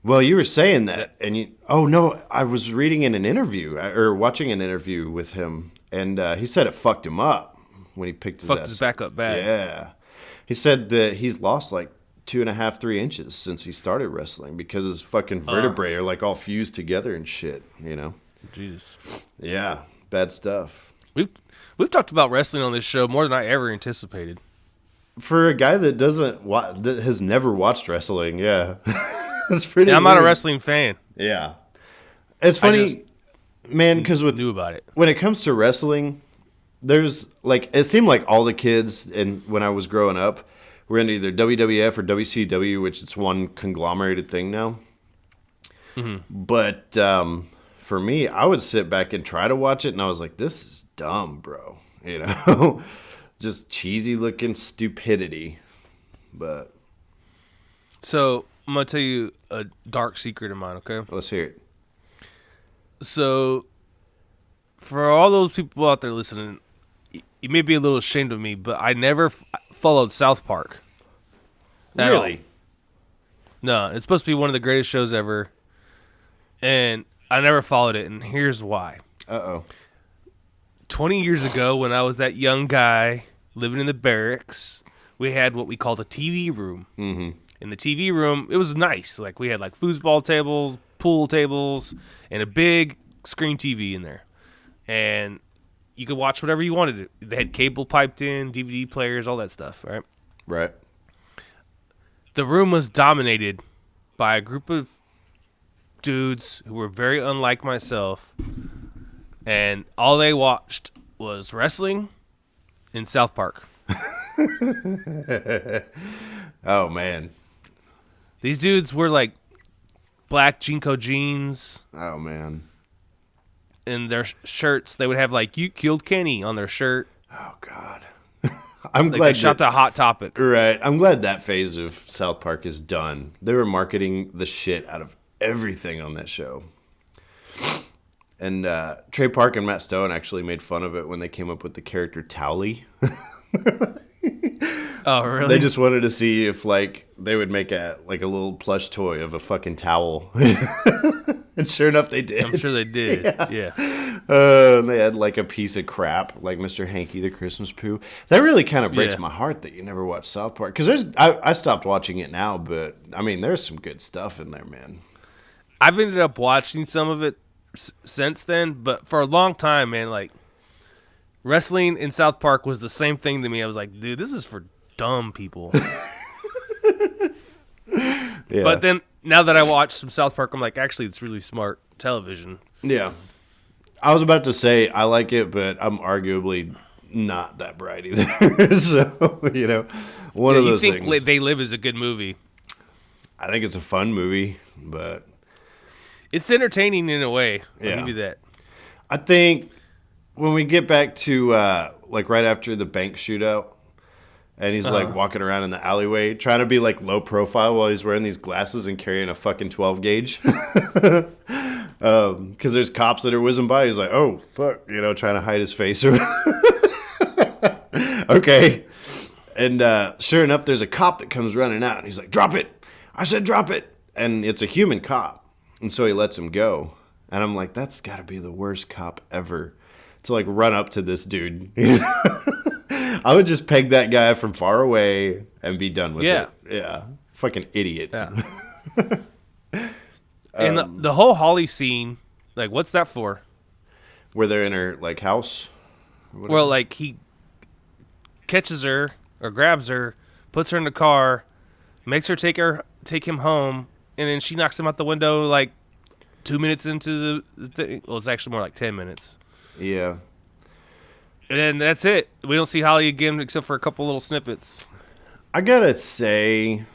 Well, you were saying that, and you. Oh no, I was reading in an interview or watching an interview with him, and he said it fucked him up when he picked his ass. Fucked his back up bad. Yeah, he said that he's lost like 2.5, 3 inches since he started wrestling because his fucking vertebrae are like all fused together and shit. You know. Jesus. Yeah, bad stuff. We've talked about wrestling on this show more than I ever anticipated. For a guy that that has never watched wrestling, yeah, that's pretty. Yeah, I'm not a wrestling fan. Yeah, it's funny, man, because knew about it. When it comes to wrestling, there's like it seemed like all the kids when I was growing up were into either WWF or WCW, which it's one conglomerated thing now. Mm-hmm. But for me, I would sit back and try to watch it, and I was like, "This is dumb, bro." You know, just cheesy looking stupidity. But so I'm gonna tell you a dark secret of mine. Okay, let's hear it. So for all those people out there listening, you may be a little ashamed of me, but I never followed South Park. Really? No, it's supposed to be one of the greatest shows ever, and I never followed it, and here's why. 20 years ago, when I was that young guy living in the barracks, we had what we called a TV room. Mm-hmm. In the TV room, it was nice. Like, we had, like, foosball tables, pool tables, and a big screen TV in there. And you could watch whatever you wanted. They had cable piped in, DVD players, all that stuff, right? Right. The room was dominated by a group of dudes who were very unlike myself, and all they watched was wrestling in South Park. Oh, man. These dudes were like black Jinko jeans. Oh, man. in their shirts, they would have like "You killed Kenny" on their shirt. Oh God. I'm Like glad they shot the Hot Topic. Right. I'm glad that phase of South Park is done. They were marketing the shit out of everything on that show. And Trey Park and Matt Stone actually made fun of it when they came up with the character Towley. Oh, really? They just wanted to see if like they would make a little plush toy of a fucking towel. And sure enough, they did. I'm sure they did. Yeah. And they had like a piece of crap, like Mr. Hanky the Christmas Pooh. That really kind of breaks my heart that you never watched South Park. Because I stopped watching it now, but I mean, there's some good stuff in there, man. I've ended up watching some of it since then, but for a long time, man, like wrestling in South Park was the same thing to me. I was like, dude, this is for dumb people. Yeah. But then now that I watch some South Park, I'm like, actually, it's really smart television. Yeah. I was about to say I like it, but I'm arguably not that bright either. So, you know, one of those things. You think They Live is a good movie? I think it's a fun movie, but it's entertaining in a way. I'll give you that. I think when we get back to like right after the bank shootout, and he's like walking around in the alleyway trying to be like low profile while he's wearing these glasses and carrying a fucking 12 gauge. Because there's cops that are whizzing by. He's like, oh, fuck, you know, trying to hide his face. Okay. And sure enough, there's a cop that comes running out. And he's like, drop it. I said drop it. And it's a human cop. And so he lets him go. And I'm like, that's got to be the worst cop ever to like run up to this dude. I would just peg that guy from far away and be done with it. Yeah. Fucking idiot. Yeah. And the whole Holly scene, like, what's that for? Where they're in her like house? Well, like he catches her or grabs her, puts her in the car, makes her take him home, and then she knocks him out the window like 2 minutes into the thing. Well, it's actually more like 10 minutes. Yeah. And then that's it. We don't see Holly again except for a couple little snippets. I gotta say,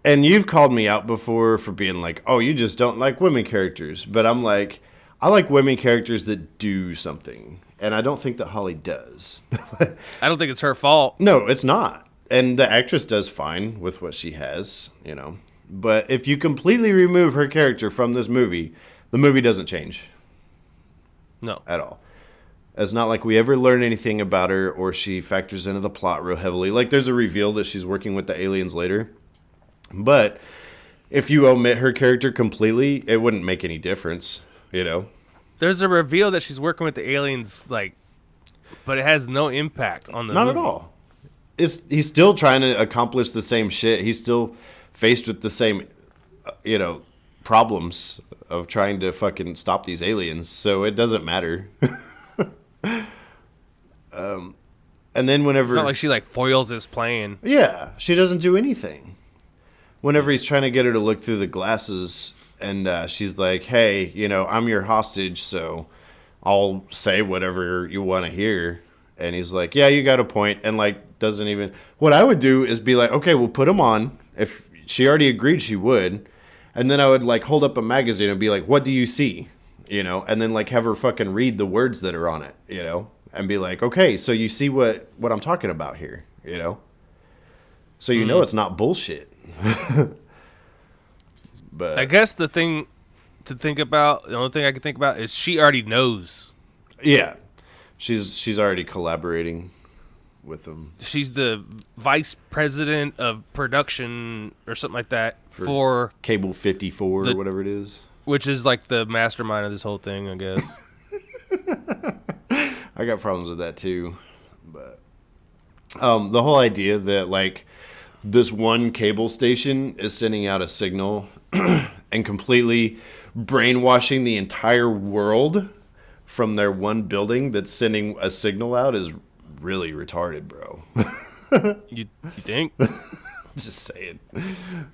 and you've called me out before for being like, oh, you just don't like women characters. But I'm like, I like women characters that do something. And I don't think that Holly does. I don't think it's her fault. No, it's not. And the actress does fine with what she has, you know. But if you completely remove her character from this movie, the movie doesn't change. No. At all. It's not like we ever learn anything about her or she factors into the plot real heavily. Like there's a reveal that she's working with the aliens later. But if you omit her character completely, it wouldn't make any difference, you know? There's a reveal that she's working with the aliens, like, but it has no impact on the Not movie. at all. He's still trying to accomplish the same shit. He's still faced with the same, you know, problems of trying to fucking stop these aliens. So it doesn't matter. And then whenever... It's not like she, like, foils his plan. Yeah, she doesn't do anything. Whenever he's trying to get her to look through the glasses, and she's like, hey, you know, I'm your hostage, so I'll say whatever you want to hear. And he's like, yeah, you got a point. And, like, doesn't even... What I would do is be like, okay, we'll put him on. If she already agreed she would. And then I would, like, hold up a magazine and be like, what do you see? You know? And then, like, have her fucking read the words that are on it, you know? And be like, okay, so you see what I'm talking about here, you know? So you know it's not bullshit. But I guess the thing to think about, the only thing I can think about is she already knows. Yeah. She's already collaborating with him. She's the vice president of production or something like that for Cable 54 or whatever it is. Which is like the mastermind of this whole thing, I guess. I got problems with that too. But the whole idea that like this one cable station is sending out a signal and completely brainwashing the entire world from their one building that's sending a signal out is really retarded, bro. You think? Just saying.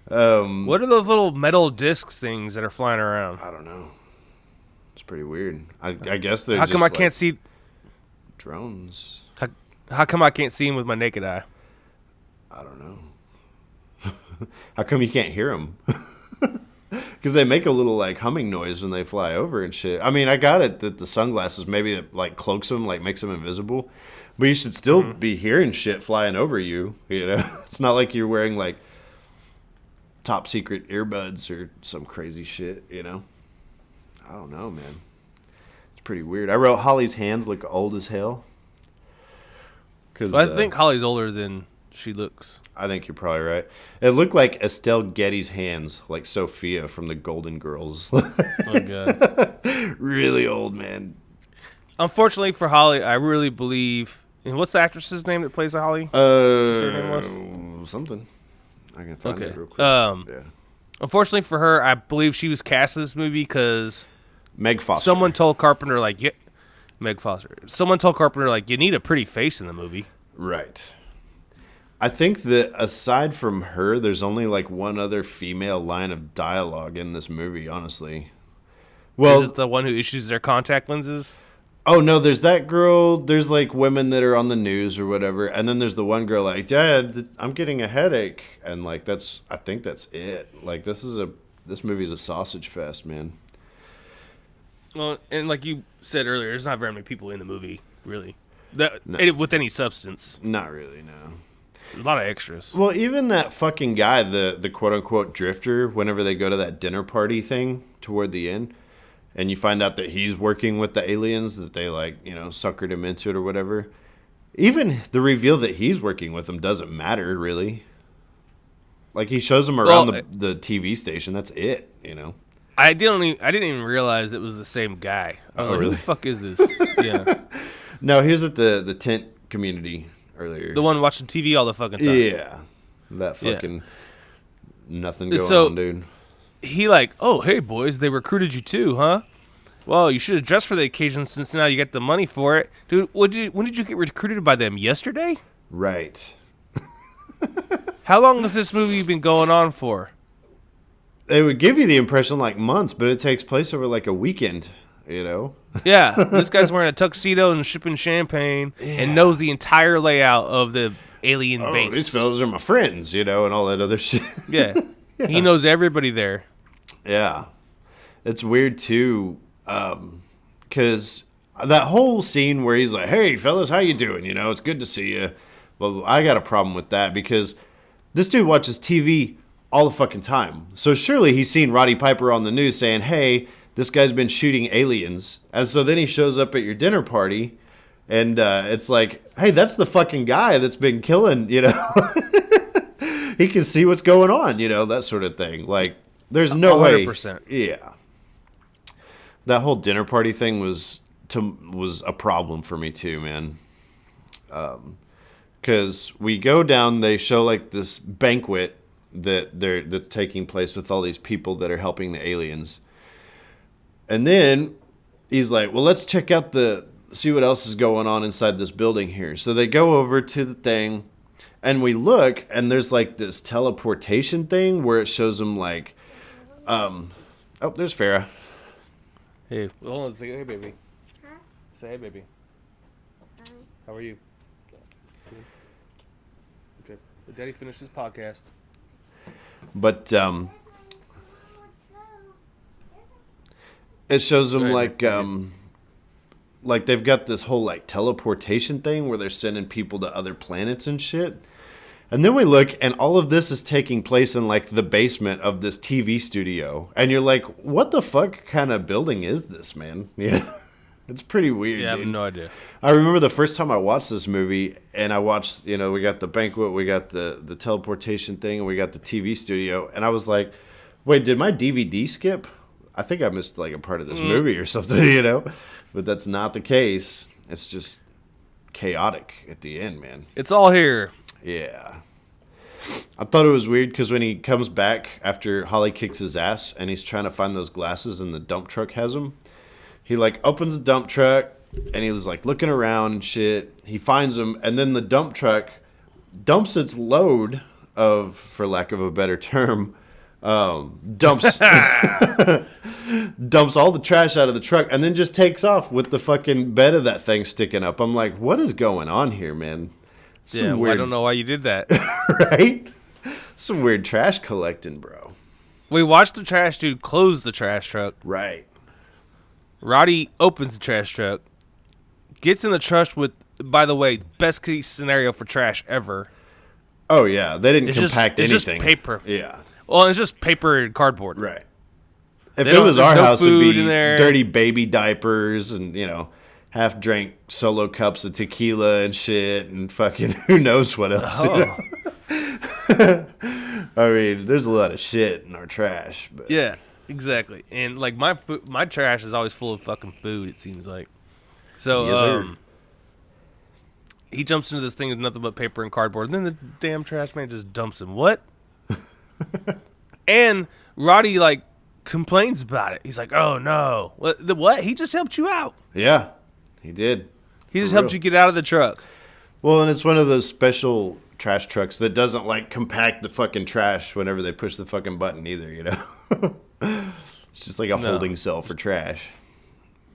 What are those little metal discs things that are flying around? I don't know. It's pretty weird. I guess they're How come just I can't see drones? How come I can't see them with my naked eye? I don't know. How come you can't hear them? Because they make a little like humming noise when they fly over and shit. I mean, I got it that the sunglasses maybe it, like cloaks them, like makes them invisible, but you should still be hearing shit flying over you. You know, it's not like you're wearing like top secret earbuds or some crazy shit. You know, I don't know, man. It's pretty weird. I wrote Holly's hands look old as hell. Cause I think Holly's older than she looks. I think you're probably right. It looked like Estelle Getty's hands, like Sophia from the Golden Girls. Oh, God. Really old, man. Unfortunately for Holly, I really believe... And what's the actress's name that plays Holly? Something. I can find it real quick. Yeah. Unfortunately for her, I believe she was cast in this movie because... Meg Foster. Someone told Carpenter, like... Meg Foster. Someone told Carpenter, like, you need a pretty face in the movie. Right. I think that aside from her, there's only like one other female line of dialogue in this movie, honestly. Well, is it the one who issues their contact lenses? Oh, no, there's that girl. There's like women that are on the news or whatever. And then there's the one girl like, Dad, I'm getting a headache. And like, I think that's it. Like, this movie's a sausage fest, man. Well, and like you said earlier, there's not very many people in the movie, really. With any substance. Not really, no. A lot of extras. Well, even that fucking guy, the quote-unquote drifter, whenever they go to that dinner party thing toward the end, and you find out that he's working with the aliens, that they, like, you know, suckered him into it or whatever, even the reveal that he's working with them doesn't matter, really. Like, he shows them around the TV station. That's it, you know. I didn't even realize it was the same guy. I was like, really? Who the fuck is this? Yeah. No, he was at the tent community earlier. The one watching TV all the fucking time. Yeah. That fucking nothing going on, dude. He like, oh, hey, boys, they recruited you too, huh? Well, you should have dressed for the occasion since now you get the money for it. Dude, when did you get recruited by them? Yesterday? Right. How long has this movie been going on for? It would give you the impression like months, but it takes place over like a weekend, you know? Yeah, this guy's wearing a tuxedo and shipping champagne and knows the entire layout of the alien base. These fellas are my friends, you know, and all that other shit. Yeah. He knows everybody there. Yeah. It's weird, too, because that whole scene where he's like, hey, fellas, how you doing? You know, it's good to see you. Well, I got a problem with that because this dude watches TV all the fucking time. So surely he's seen Roddy Piper on the news saying, hey, this guy's been shooting aliens. And so then he shows up at your dinner party and it's like, hey, that's the fucking guy that's been killing, you know. He can see what's going on, you know, that sort of thing. Like, there's no 100%. way. Yeah. That whole dinner party thing was a problem for me too, man. Because we go down, they show like this banquet that's taking place with all these people that are helping the aliens. And then he's like, well, let's check out see what else is going on inside this building here. So they go over to the thing and we look and there's like this teleportation thing where it shows them like, oh, there's Farrah. Hey, hold on, say hey, baby. Huh? Say hey, baby. Hi. How are you? Okay. Daddy finished his podcast. But it shows them like they've got this whole like teleportation thing where they're sending people to other planets and shit. And then we look and all of this is taking place in like the basement of this TV studio. And you're like, what the fuck kind of building is this, man? Yeah. It's pretty weird. Yeah, I dude. have no idea. I remember the first time I watched this movie, and I watched, you know, we got the banquet, we got the teleportation thing, and we got the TV studio, and I was like, wait, did my DVD skip? I think I missed like a part of this movie or something, you know? But that's not the case. It's just chaotic at the end, man. It's all here. Yeah. I thought it was weird because when he comes back after Holly kicks his ass, and he's trying to find those glasses, and the dump truck has them, he like opens the dump truck and he was like looking around and shit. He finds them and then the dump truck dumps its load of, for lack of a better term, dumps dumps all the trash out of the truck and then just takes off with the fucking bed of that thing sticking up. I'm like, what is going on here, man? I don't know why you did that. Right? Some weird trash collecting, bro. We watched the trash dude close the trash truck. Right. Roddy opens the trash truck, gets in the trash with, by the way, best case scenario for trash ever. Oh, yeah. They didn't It's compact it's anything. just paper. Yeah. Well, it's just paper and cardboard. Right. If They it don't- was there's our no house, it'd food be in there. dirty baby diapers and, half drank solo cups of tequila and shit and fucking who knows what else. Oh. I mean, there's a lot of shit in our trash. But Yeah, exactly. And like my trash is always full of fucking food, it seems like. So Yes, sir. he jumps into this thing with nothing but paper and cardboard, and then the damn trash man just dumps him. What? And Roddy like complains about it. He's like, "Oh no, what? He just helped you out. Yeah, he did. He just For helped real. you get out of the truck." Well, and it's one of those special trash trucks that doesn't like compact the fucking trash whenever they push the fucking button either, It's just like a holding cell for trash.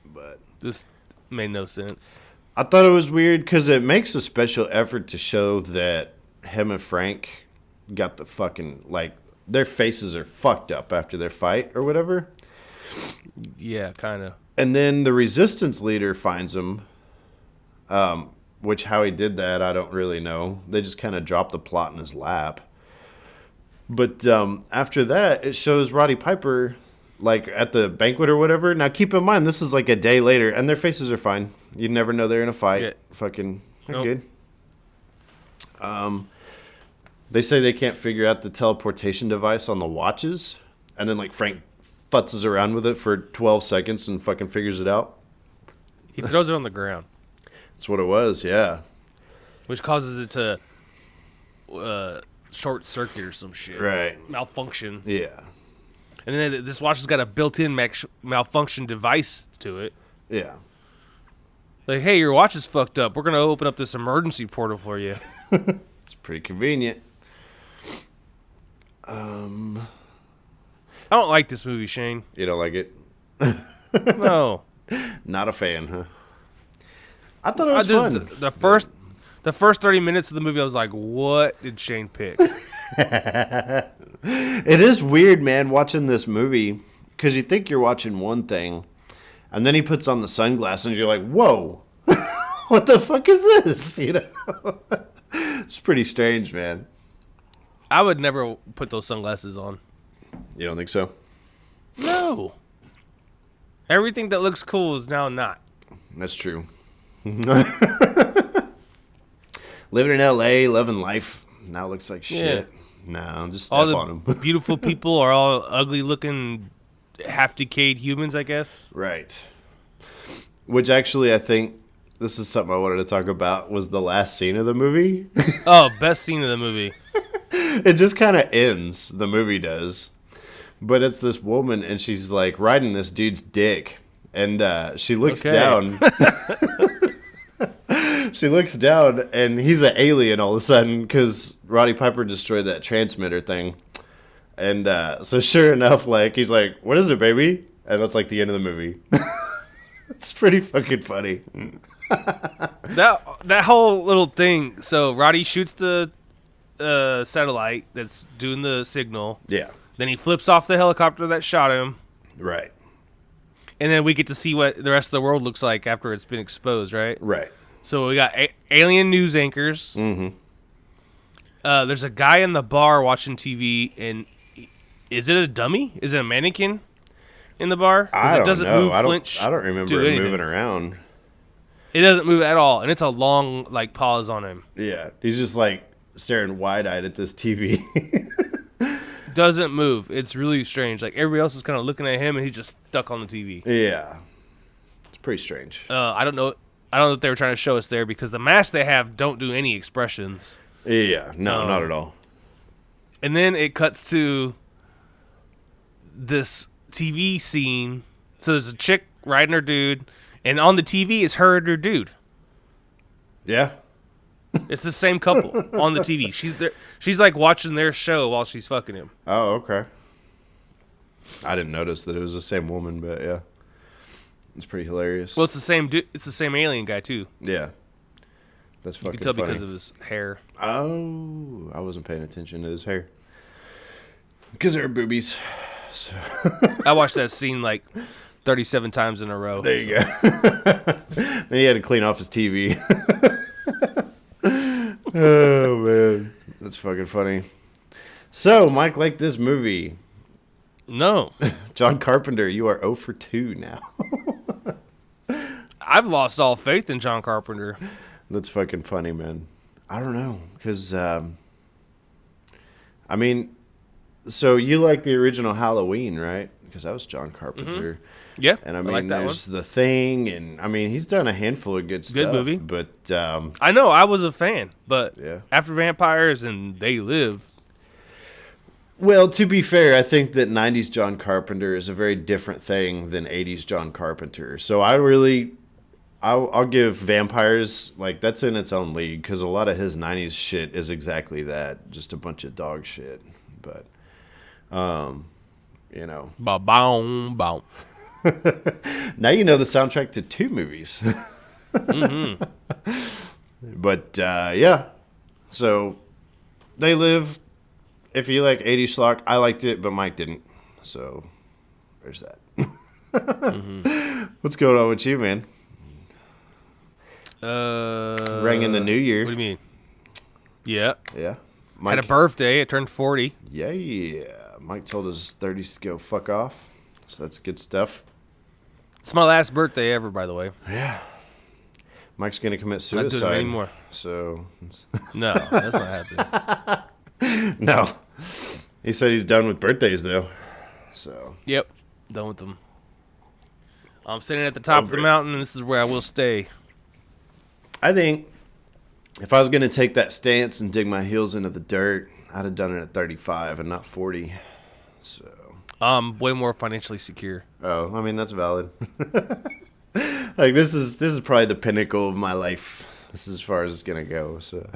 But this made no sense. I thought it was weird because it makes a special effort to show that him and Frank got the fucking, like, their faces are fucked up after their fight or whatever. Yeah, kind of. And then the resistance leader finds him, which how he did that, I don't really know. They just kind of dropped the plot in his lap. But after that, it shows Roddy Piper, like, at the banquet or whatever. Now, keep in mind, this is like a day later, and their faces are fine. You'd never know they're in a fight. Yeah. Fucking, they're Nope. good. They say they can't figure out the teleportation device on the watches. And then, like, Frank futzes around with it for 12 seconds and fucking figures it out. He throws it on the ground, That's what it was, yeah. which causes it to short circuit or some shit. Right. Malfunction. Yeah. And then this watch has got a built-in malfunction device to it. Yeah. Like, hey, your watch is fucked up. We're going to open up this emergency portal for you. It's pretty convenient. I don't like this movie, Shane. You don't like it? No. Not a fan, huh? I thought it was fun. The first 30 minutes of the movie, I was like, what did Shane pick? It is weird, man, watching this movie, because you think you're watching one thing, and then he puts on the sunglasses, and you're like, whoa, what the fuck is this? It's pretty strange, man. I would never put those sunglasses on. You don't think so? No. Everything that looks cool is now not. That's true. Living in L.A., loving life, now looks like shit. No, just step All on the them. beautiful people are all ugly-looking, half-decayed humans, I guess. Right. Which actually, I think, this is something I wanted to talk about, was the last scene of the movie. Oh, best scene of the movie. It just kind of ends, the movie does. But it's this woman, and she's, like, riding this dude's dick. And she looks down. She looks down, and he's an alien all of a sudden, because Roddy Piper destroyed that transmitter thing. And so sure enough, like, he's like, what is it, baby? And that's, like, the end of the movie. It's pretty fucking funny. That whole little thing. So Roddy shoots the satellite that's doing the signal. Yeah. Then he flips off the helicopter that shot him. Right. And then we get to see what the rest of the world looks like after it's been exposed, right? Right. So we got alien news anchors. Mm-hmm. There's a guy in the bar watching TV, and is it a dummy? Is it a mannequin in the bar? 'Cause I it don't doesn't know. move, I flinch, don't remember do it anything. moving around. It doesn't move at all, and it's a long like pause on him. Yeah. He's just, like, staring wide-eyed at this TV. Doesn't move. It's really strange. Like everybody else is kind of looking at him, and he's just stuck on the TV. Yeah. It's pretty strange. I don't know. I don't know if they were trying to show us there because the masks they have don't do any expressions. Yeah. No, not at all. And then it cuts to this TV scene. So there's a chick riding her dude, and on the TV is her and her dude. Yeah. It's the same couple on the TV. She's there. She's like watching their show while she's fucking him. Oh, okay. I didn't notice that it was the same woman, but yeah. It's pretty hilarious. Well, it's the same. It's the same alien guy too. Yeah. That's You fucking can tell funny. because of his hair. Oh, I wasn't paying attention to his hair. Because there are boobies. So I watched that scene like 37 times in a row. there you go. Then he had to clean off his TV. Oh, man. That's fucking funny. So, Mike liked this movie. No. John Carpenter, you are 0 for 2 now. I've lost all faith in John Carpenter. That's fucking funny, man. I don't know. Because, I mean, so you like the original Halloween, right? Because that was John Carpenter. Mm-hmm. Yeah, And I mean, like that there's one. The Thing, and I mean, he's done a handful of good stuff. Good movie. But, I know, I was a fan, but Yeah. after Vampires and They Live, well, to be fair, I think that 90s John Carpenter is a very different thing than 80s John Carpenter. So I'll give Vampires, like, that's in its own league, because a lot of his 90s shit is exactly that, just a bunch of dog shit. But, you know. ba-boom, boom. Now you know the soundtrack to 2 movies. Mm-hmm. But, yeah. So, They Live. If you like 80s schlock, I liked it, but Mike didn't. So, there's that. Mm-hmm. What's going on with you, man? Rang in the new year. What do you mean? Yeah. Yeah. Had a birthday. I turned 40. Yeah. Mike told his 30s to go fuck off. So that's good stuff. It's my last birthday ever, by the way. Yeah. Mike's going to commit Not doing suicide. it anymore. So. No, that's not happening. No. He said he's done with birthdays, though. So. Yep. Done with them. I'm sitting at the top of the Over it. mountain, and this is where I will stay. I think if I was going to take that stance and dig my heels into the dirt, I'd have done it at 35 and not 40. So. Way more financially secure. Oh, I mean, that's valid. Like, this is probably the pinnacle of my life. This is as far as it's going to go. So,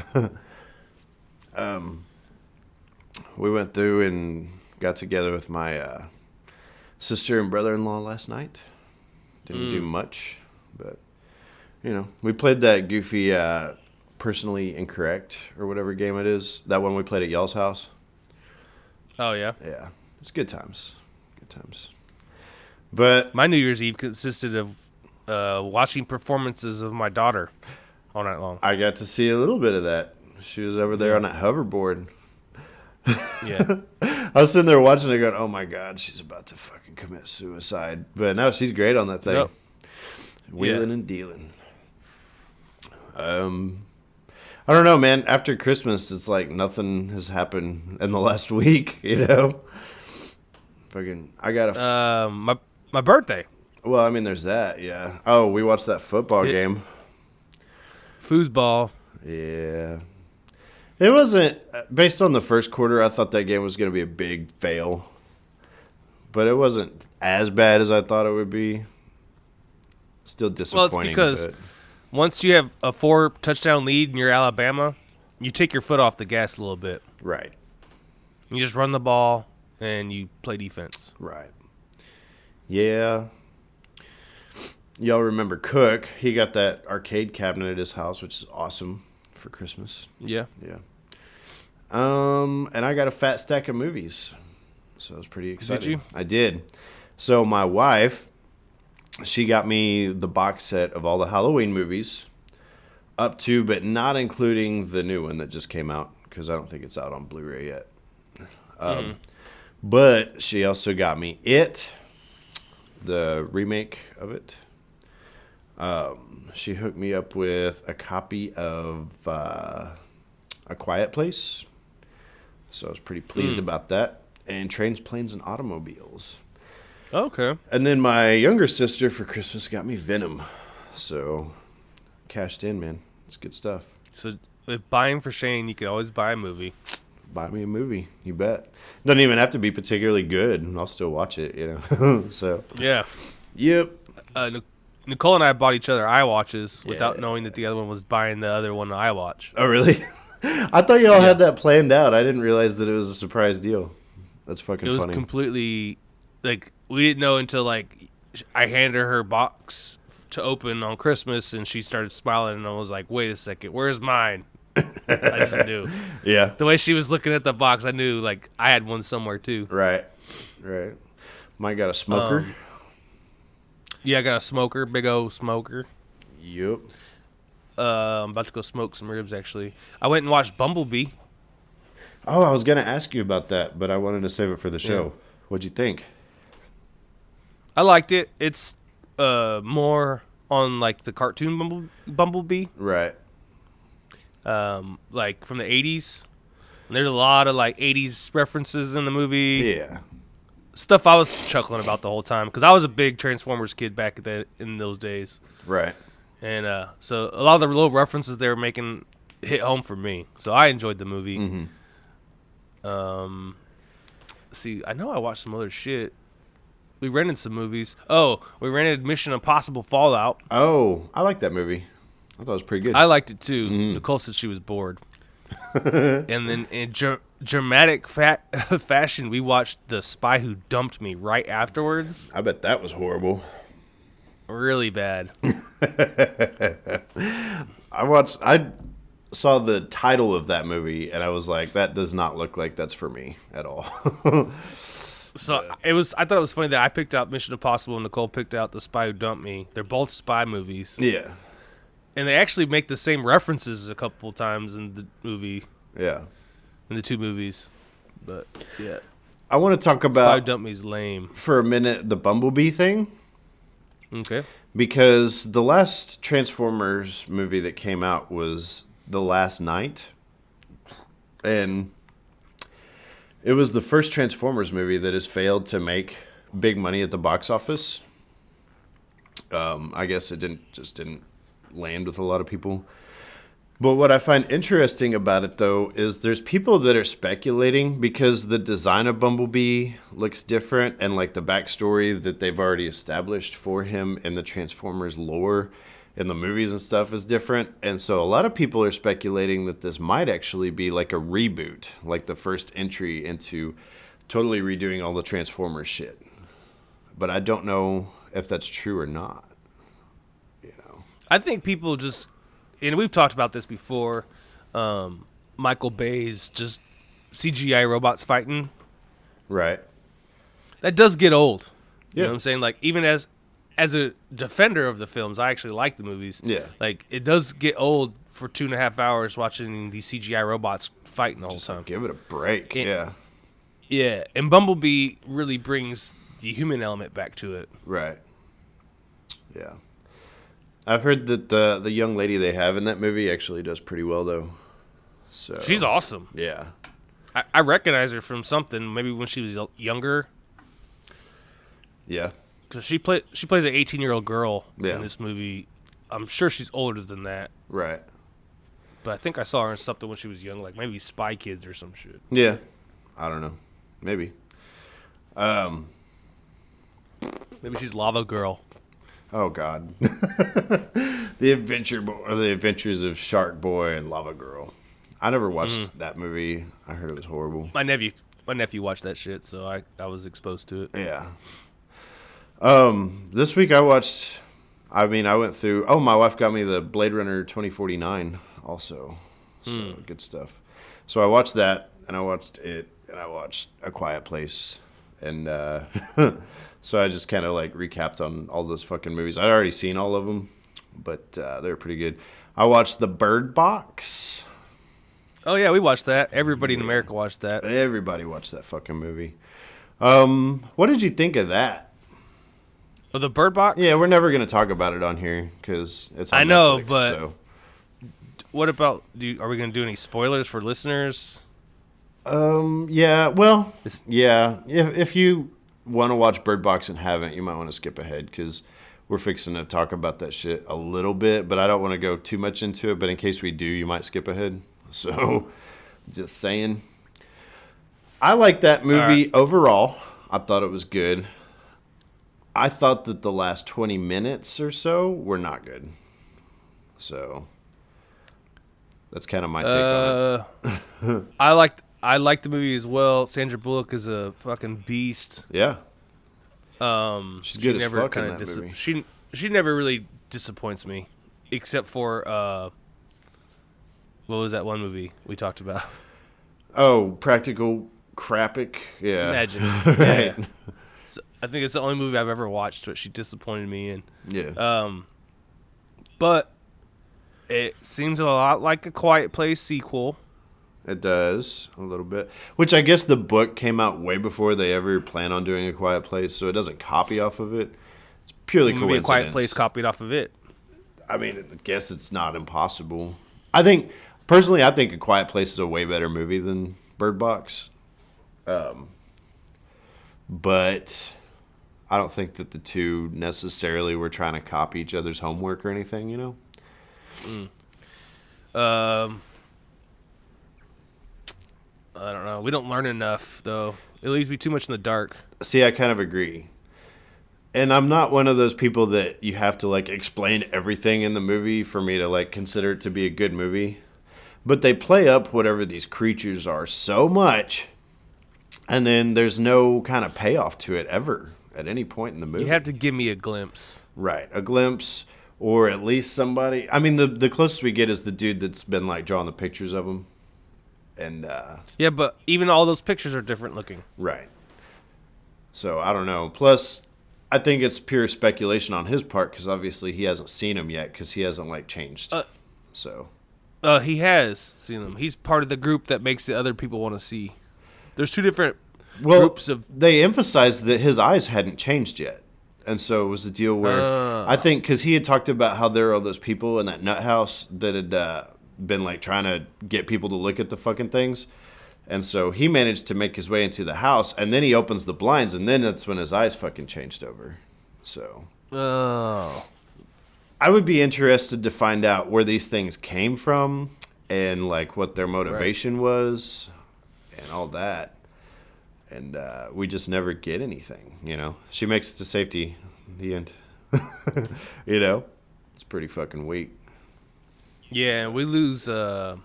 we went through and got together with my sister and brother-in-law last night. Didn't do much, but, you know, we played that goofy Personally Incorrect or whatever game it is. That one we played at y'all's house. Oh, yeah? Yeah, it's good times. Good times. But My New Year's Eve consisted of watching performances of my daughter all night long. I got to see a little bit of that. She was over there on that hoverboard. Yeah. I was sitting there watching it going, oh my God, she's about to fucking commit suicide. But no, she's great on that thing. Yep. Wheeling Yeah. and dealing. I don't know, man. After Christmas, it's like nothing has happened in the last week, you know? Fucking, I got a... My birthday. well, I mean, there's that, yeah. Oh, we watched that football game. Foosball. Yeah. It wasn't, based on the first quarter, I thought that game was going to be a big fail. But it wasn't as bad as I thought it would be. Still disappointing. Well, it's because but once you have a 4-touchdown lead and you're Alabama, you take your foot off the gas a little bit. right, You just run the ball and you play defense. right. Yeah. Y'all remember Cook? He got that arcade cabinet at his house, which is awesome for Christmas. Yeah. Yeah. And I got a fat stack of movies. So I was pretty excited. Did you? I did. So my wife, she got me the box set of all the Halloween movies, up to but not including the new one that just came out, because I don't think it's out on Blu-ray yet. But she also got me It, the remake of it. She hooked me up with a copy of A Quiet Place. So I was pretty pleased about that. And Trains, Planes, and Automobiles. Okay. And then my younger sister for Christmas got me Venom. So, cashed in, man. It's good stuff. So if buying for Shane, you could always buy a movie. Buy me a movie, you bet. Doesn't even have to be particularly good. I'll still watch it, you know. So, Yeah. yep. Nicole and I bought each other iWatches without Yeah. knowing that the other one was buying the other one an iWatch. Oh, really? I thought y'all had that planned out. I didn't realize that it was a surprise deal. That's fucking It was funny. completely, like, we didn't know until, like, I handed her box to open on Christmas, and she started smiling, and I was like, wait a second, where's mine? I just knew. Yeah. The way she was looking at the box, I knew, like, I had one somewhere, too. Right. Right. Mike got a smoker. Yeah, I got a smoker, big old smoker. Yep. I'm about to go smoke some ribs, actually. I went and watched Bumblebee. Oh, I was going to ask you about that, but I wanted to save it for the show. Yeah. What'd you think? I liked it. It's more on, like, the cartoon Bumblebee. Right. Like, from the 80s. And there's a lot of, like, 80s references in the movie. Yeah. Stuff I was chuckling about the whole time, because I was a big Transformers kid back in those days. Right. And so a lot of the little references they were making hit home for me. So I enjoyed the movie. Mm-hmm. See, I know I watched some other shit. We rented some movies. Oh, we rented Mission Impossible Fallout. Oh, I like that movie. I thought it was pretty good. I liked it too. Mm-hmm. Nicole said she was bored. And then in dramatic fashion, we watched The Spy Who Dumped Me right afterwards. I bet that was horrible. Really bad. I saw the title of that movie, and I was like, that does not look like that's for me at all. So I thought it was funny that I picked out Mission Impossible and Nicole picked out The Spy Who Dumped Me. They're both spy movies. Yeah. And they actually make the same references a couple times in the movie. Yeah. In the two movies. But, yeah. I want to talk Spy Who about, Dumped Me is lame. for a minute, the Bumblebee thing. Okay. Because the last Transformers movie that came out was The Last Night. And it was the first Transformers movie that has failed to make big money at the box office. I guess it didn't land with a lot of people. But what I find interesting about it, though, is there's people that are speculating because the design of Bumblebee looks different and like the backstory that they've already established for him in the Transformers lore in the movies and stuff is different. And so a lot of people are speculating that this might actually be like a reboot, like the first entry into totally redoing all the Transformers shit. But I don't know if that's true or not. I think people just, and we've talked about this before, Michael Bay's just CGI robots fighting. Right. That does get old. You Yeah. know what I'm saying? Like, even as a defender of the films, I actually like the movies. Yeah. Like, it does get old for 2.5 hours watching these CGI robots fighting the whole time. Give it a break. And, yeah. And Bumblebee really brings the human element back to it. Right. Yeah. I've heard that the young lady they have in that movie actually does pretty well, though. So She's awesome. Yeah. I recognize her from something, maybe when she was younger. Yeah. Because she plays an 18-year-old girl Yeah. in this movie. I'm sure she's older than that. Right. But I think I saw her in something when she was young, like maybe Spy Kids or some shit. Yeah. I don't know. Maybe. Maybe she's Lava Girl. Oh God. The Adventures of Shark Boy and Lava Girl. I never watched that movie. I heard it was horrible. My nephew watched that shit, so I was exposed to it. Yeah. This week I went through. Oh, my wife got me the Blade Runner 2049 also. So good stuff. So I watched that, and I watched it, and I watched A Quiet Place, and so I just kind of like recapped on all those fucking movies. I'd already seen all of them, but they were pretty good. I watched The Bird Box. Oh yeah, we watched that. Everybody in America watched that. Everybody watched that fucking movie. What did you think of that? Oh, The Bird Box? Yeah, we're never gonna talk about it on here because it's on I know, Netflix, but so. What about? Are we gonna do any spoilers for listeners? Yeah. Well, yeah. If you want to watch Bird Box and haven't, you might want to skip ahead because we're fixing to talk about that shit a little bit, but I don't want to go too much into it. But in case we do, you might skip ahead. So, just saying. I like that movie overall. I thought it was good. I thought that the last 20 minutes or so were not good. So, that's kind of my take on it. I like the movie as well. Sandra Bullock is a fucking beast. Yeah. She's good as fuck in that movie. She never really disappoints me, except for what was that one movie we talked about? Oh, Practical Crapic. Yeah. Imagine. Right. Yeah. I think it's the only movie I've ever watched, but she disappointed me in. Yeah. But it seems a lot like A Quiet Place sequel. It does, a little bit. Which I guess the book came out way before they ever plan on doing A Quiet Place, so it doesn't copy off of it. It's purely Maybe coincidence. A Quiet Place copied off of it. I mean, I guess it's not impossible. I think, personally, I think A Quiet Place is a way better movie than Bird Box. But I don't think that the two necessarily were trying to copy each other's homework or anything, you know? I don't know. We don't learn enough, though. It leaves me too much in the dark. See, I kind of agree. And I'm not one of those people that you have to, like, explain everything in the movie for me to, like, consider it to be a good movie. But they play up whatever these creatures are so much, and then there's no kind of payoff to it ever at any point in the movie. You have to give me a glimpse. Right, a glimpse, or at least somebody. I mean, the closest we get is the dude that's been, like, drawing the pictures of them. And yeah, but even all those pictures are different looking. Right. So, I don't know. Plus, I think it's pure speculation on his part, because obviously he hasn't seen them yet, because he hasn't, like, changed. So... he has seen them. He's part of the group that makes the other people want to see. There's two different groups of... They emphasized that his eyes hadn't changed yet. And so it was a deal where... I think, because he had talked about how there are all those people in that nut house that had been, like, trying to get people to look at the fucking things. And so he managed to make his way into the house, and then he opens the blinds, and then that's when his eyes fucking changed over. So... I would be interested to find out where these things came from and, like, what their motivation was and all that. And we just never get anything, you know? She makes it to safety in the end. You know? It's pretty fucking weak. Yeah, we lose a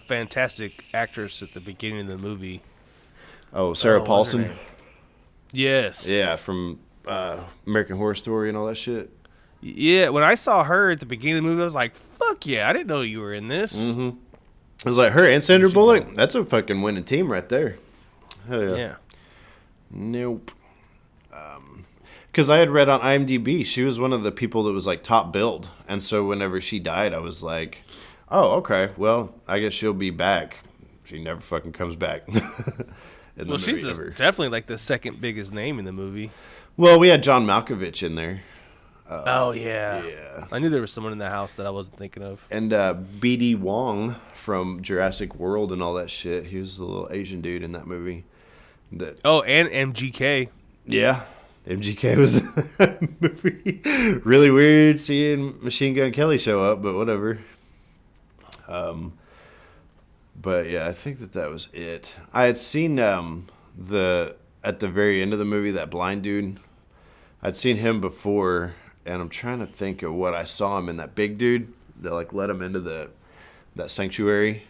fantastic actress at the beginning of the movie. Oh, Sarah Paulson? Yes. Yeah, from American Horror Story and all that shit. Yeah, when I saw her at the beginning of the movie, I was like, fuck yeah, I didn't know you were in this. Mm-hmm. I was like, her and Sandra Bullock, that's a fucking winning team right there. Hell yeah. Yeah. Nope. Because I had read on IMDb, she was one of the people that was, like, top billed. And so whenever she died, I was like, oh, okay, well, I guess she'll be back. She never fucking comes back. Well, she's definitely, like, the second biggest name in the movie. Well, we had John Malkovich in there. Oh, yeah. Yeah. I knew there was someone in the house that I wasn't thinking of. And B.D. Wong from Jurassic World and all that shit. He was the little Asian dude in that movie. Oh, and MGK. Yeah. MGK was in that movie. Really weird seeing Machine Gun Kelly show up, but whatever. But yeah, I think that was it. I had seen at the very end of the movie, that blind dude. I'd seen him before, and I'm trying to think of what I saw him in. That big dude that, like, let him into that sanctuary,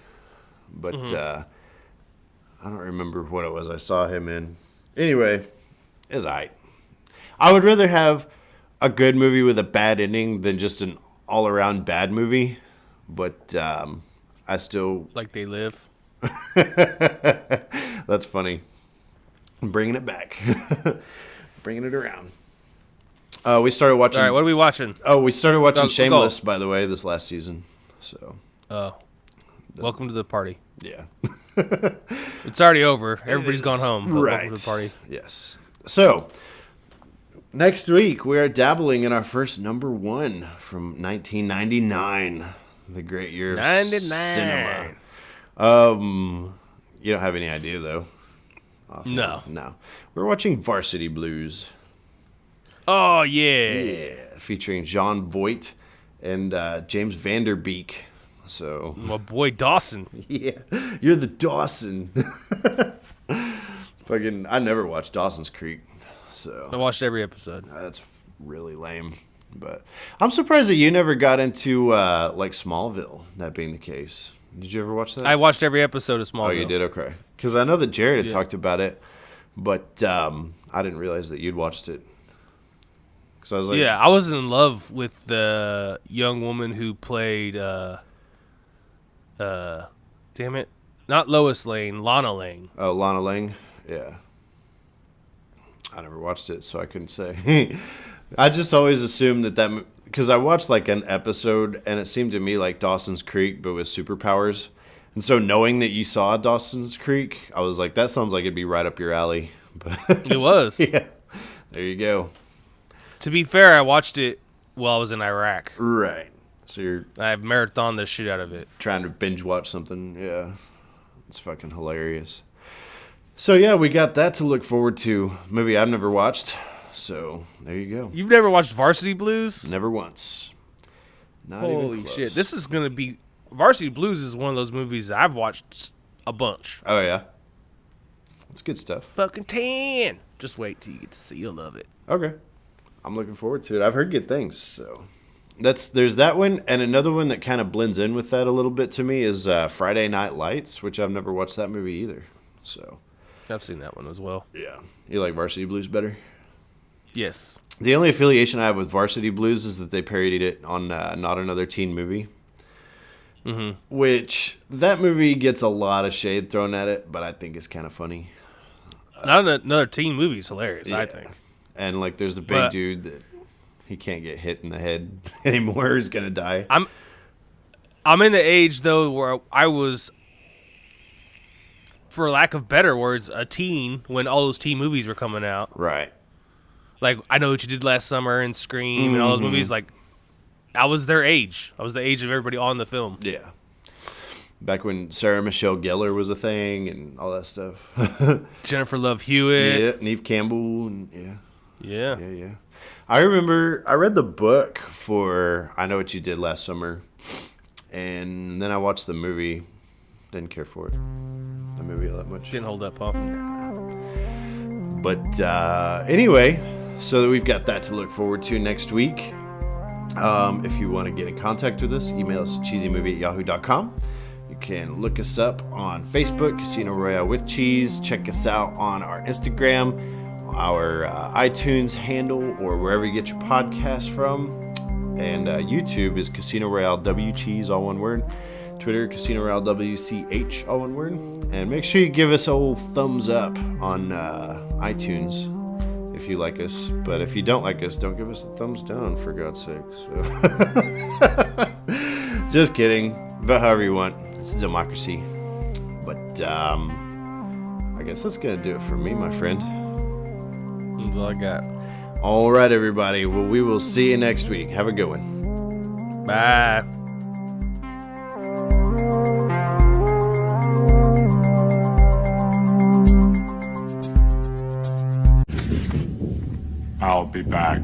but I don't remember what it was I saw him in. Anyway, it's alright. I would rather have a good movie with a bad ending than just an all-around bad movie, but I still... Like They Live. That's funny. I'm bringing it back. Bringing it around. We started watching... All right, what are we watching? Oh, we started watching Shameless, by the way, this last season. So. Welcome to the party. Yeah. It's already over. Everybody's gone home. Right. Welcome to the party. Yes. So, next week, we are dabbling in our first number one from 1999. The great year of 99. cinema. You don't have any idea, though. No. No. We're watching Varsity Blues. Oh, yeah. Yeah. Featuring John Voight and James Vanderbeek. So. My boy Dawson. Yeah. You're the Dawson. Fucking, I never watched Dawson's Creek. So. I watched every episode. That's really lame. But I'm surprised that you never got into, like, Smallville, that being the case. Did you ever watch that? I watched every episode of Smallville. Oh, you did? Okay. Because I know that Jared had talked about it, but I didn't realize that you'd watched it. Cause I was like, yeah, I was in love with the young woman who played, damn it, not Lois Lane, Lana Lang. Oh, Lana Lang? Yeah. I never watched it, so I couldn't say. I just always assumed that because I watched like an episode, and it seemed to me like Dawson's Creek, but with superpowers. And so knowing that you saw Dawson's Creek, I was like, that sounds like it'd be right up your alley. But It was. yeah, there you go. To be fair, I watched it while I was in Iraq. Right. So you're I've marathoned the shit out of it. trying to binge watch something. Yeah, it's fucking hilarious. So yeah, we got that to look forward to. Movie I've never watched. So there you go. You've never watched Varsity Blues? Never once. Not even Holy close. shit. This is going to be... Varsity Blues is one of those movies that I've watched a bunch. Oh yeah. It's good stuff. Fucking 10. Just wait till you get to see. You'll love it. Okay. I'm looking forward to it. I've heard good things, so there's that one, and another one that kind of blends in with that a little bit to me is Friday Night Lights, which I've never watched that movie either. So I've seen that one as well. yeah, you like Varsity Blues better? Yes. The only affiliation I have with Varsity Blues is that they parodied it on Not Another Teen Movie. Mm-hmm. Which that movie gets a lot of shade thrown at it, but I think it's kind of funny. Not another teen movie is hilarious, I Yeah. think. And like, there's the big dude that he can't get hit in the head anymore. He's gonna die. I'm in the age though where I was, for lack of better words, a teen when all those teen movies were coming out. Right. Like I Know What You Did Last Summer and Scream and all those movies. Like I was their age. I was the age of everybody on the film. Yeah. Back when Sarah Michelle Gellar was a thing and all that stuff. Jennifer Love Hewitt. Yeah, Neve Campbell and Yeah. yeah. I remember I read the book for I Know What You Did Last Summer, and then I watched the movie. Didn't care for it. The movie all that much. Didn't hold up, huh? But anyway, so that we've got that to look forward to next week. If you want to get in contact with us, email us at cheesymovie@yahoo.com. You can look us up on Facebook, Casino Royale with Cheese. Check us out on our Instagram, our iTunes handle, or wherever you get your podcasts from. And YouTube is Casino Royale W Cheese, all one word. Twitter, Casino Royale WCH, all one word. And make sure you give us a old thumbs up on iTunes if you like us. But if you don't like us, don't give us a thumbs down, for God's sake. So. Just kidding. But however you want. It's a democracy. But I guess that's going to do it for me, my friend. That's all I got. All right, everybody. Well, we will see you next week. Have a good one. Bye. I'll be back.